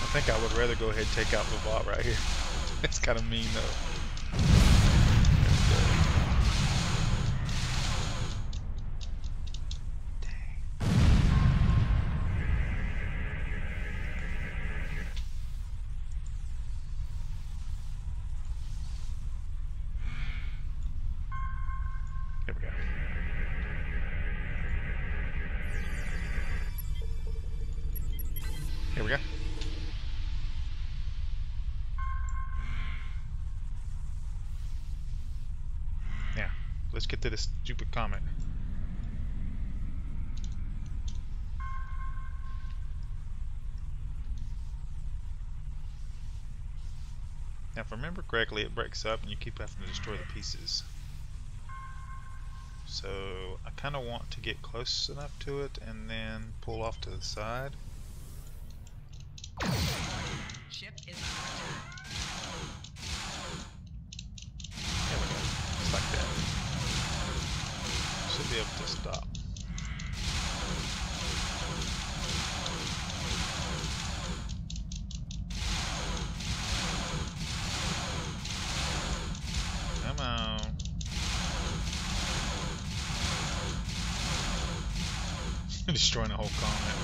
I think I would rather go ahead and take out Bavat right here. It's kind of mean though. Here we go. Here we go. Now, let's get to this stupid comment. Now, if I remember correctly, it breaks up and you keep having to destroy the pieces. So, I kind of want to get close enough to it and then pull off to the side. Ship is under attack. There we go. Just like that. Should be able to stop. Come on. Destroying the whole comment.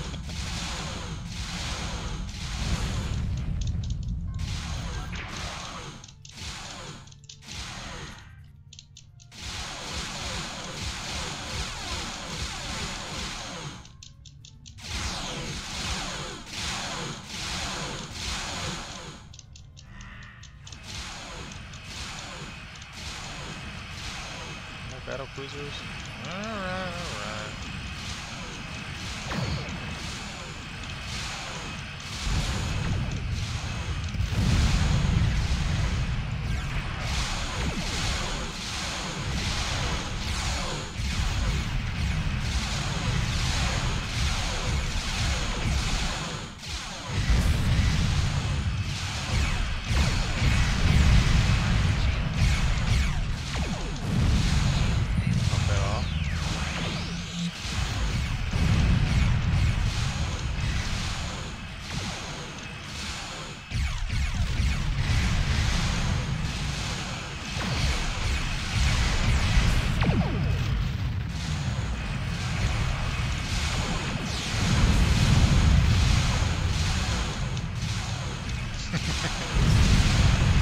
Battle cruisers. Alright, alright.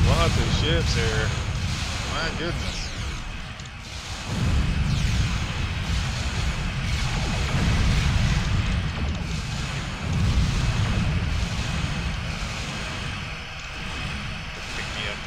Lots of ships here. My goodness. Pick me up.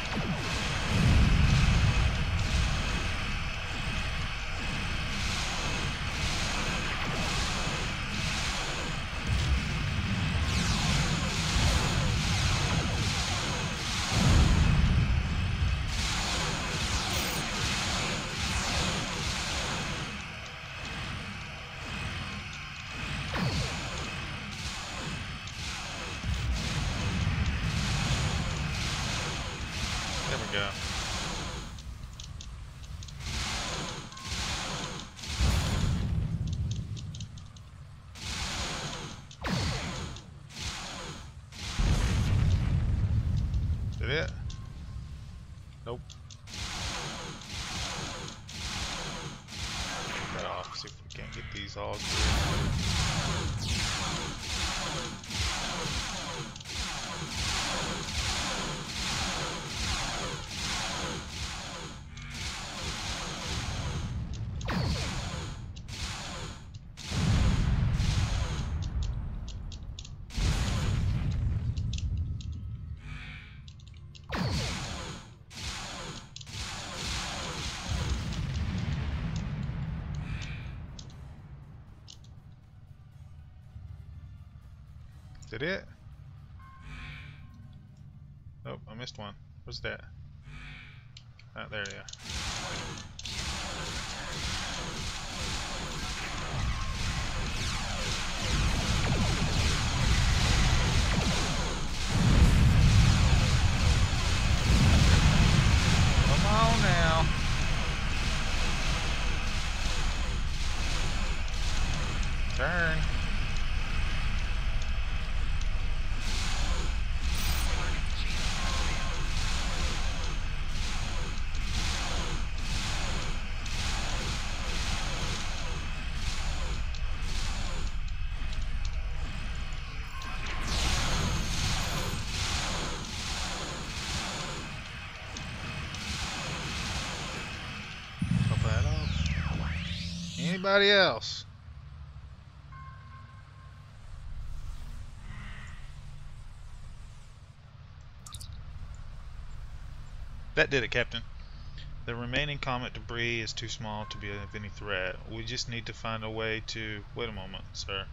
There we go. Did it? Nope. Take that off, see if we can't get these all good. Did it? Oh, I missed one. Where's that? Ah, there they are. Come on now. Turn. Pop that off. Anybody else? That did it, Captain. The remaining comet debris is too small to be of any threat. We just need to find a way to... Wait a moment, sir.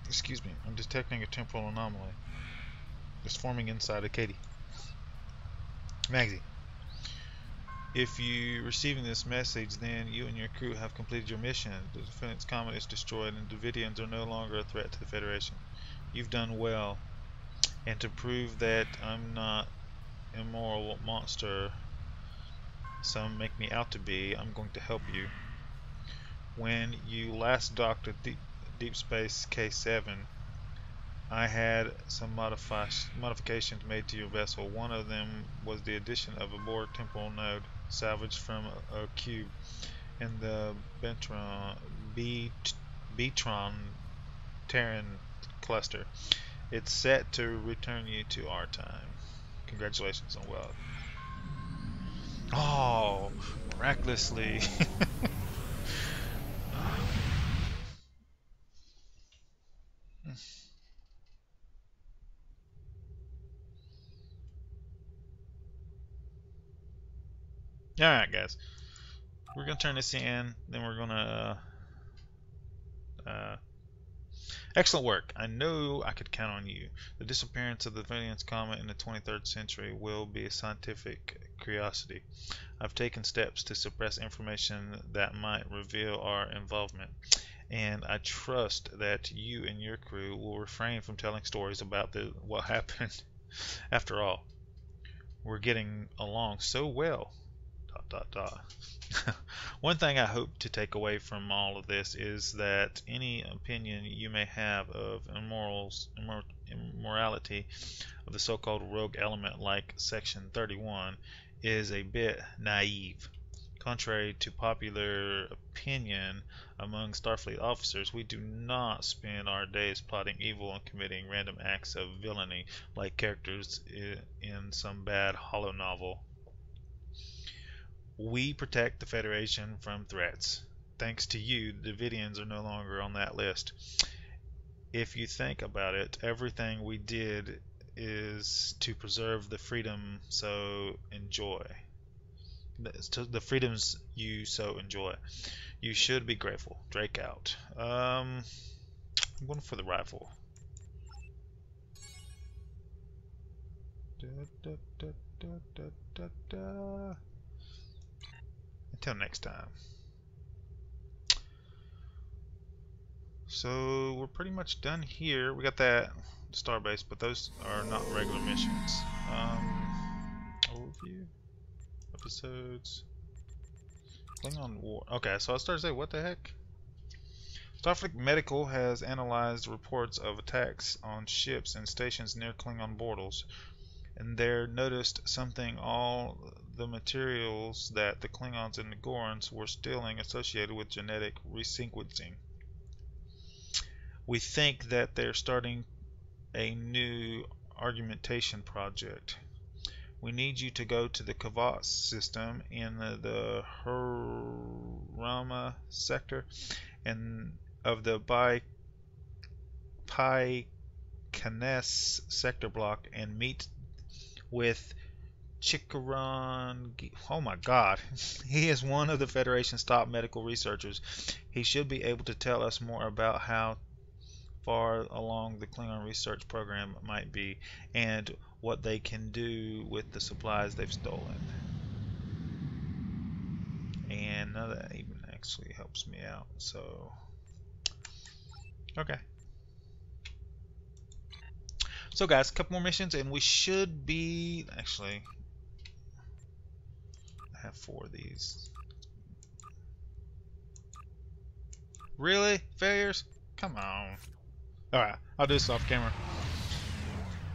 Excuse me. I'm detecting a temporal anomaly. It's forming inside of Katie. Magzie. If you're receiving this message, then you and your crew have completed your mission. The defendant's comet is destroyed and Davidians are no longer a threat to the Federation. You've done well. And to prove that I'm not immoral monster some make me out to be, I'm going to help you. When you last docked at Deep Space K7, I had some modifications made to your vessel. One of them was the addition of a Borg temporal node salvaged from a cube in the Betron Terran cluster. It's set to return you to our time. Congratulations on well. Oh, miraculously. Alright, guys. We're going to turn this in, then we're going to... excellent work. I know I could count on you. The disappearance of the Venus comet in the 23rd century will be a scientific curiosity. I've taken steps to suppress information that might reveal our involvement, and I trust that you and your crew will refrain from telling stories about what happened. After all, we're getting along so well. ... One thing I hope to take away from all of this is that any opinion you may have of immorality of the so-called rogue element like Section 31 is a bit naive. Contrary to popular opinion among Starfleet officers, we do not spend our days plotting evil and committing random acts of villainy like characters in some bad holo novel. We protect the Federation from threats. Thanks to you, the Davidians are no longer on that list. If you think about it, everything we did is to preserve the freedom the freedoms you so enjoy. You should be grateful. Drake out. I'm going for the rifle. Until next time. So we're pretty much done here. We got that starbase, but those are not regular missions. Overview, episodes, Klingon War. Okay, so I started to say, what the heck? Starfleet Medical has analyzed reports of attacks on ships and stations near Klingon borders, and there noticed something. All the materials that the Klingons and the Gorns were stealing associated with genetic resequencing. We think that they're starting a new argumentation project. We need you to go to the Kavas system in the Hurama sector and of the Pi-Canes sector block and meet with Chikaran. Oh my god. He is one of the Federation's top medical researchers. He should be able to tell us more about how far along the Klingon research program might be and what they can do with the supplies they've stolen. And none of that even actually helps me out, so okay. So guys, a couple more missions and we should be... Actually, I have 4 of these. Really? Failures? Come on. Alright, I'll do this off camera.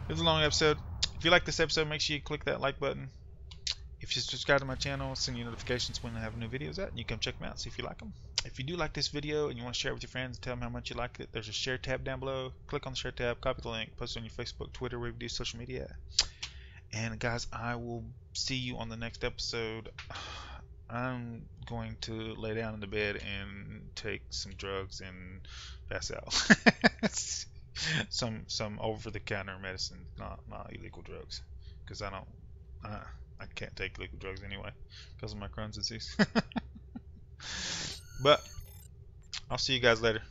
It was a long episode. If you like this episode, make sure you click that like button. If you subscribe to my channel, I'll send you notifications when I have new videos out, and you come check them out, see if you like them. If you do like this video and you want to share it with your friends and tell them how much you liked it, there's a share tab down below. Click on the share tab, copy the link, post it on your Facebook, Twitter, wherever you do social media. And guys, I will see you on the next episode. I'm going to lay down in the bed and take some drugs and pass out. Some over-the-counter medicine, not illegal drugs, because I can't take illegal drugs anyway because of my Crohn's disease. But I'll see you guys later.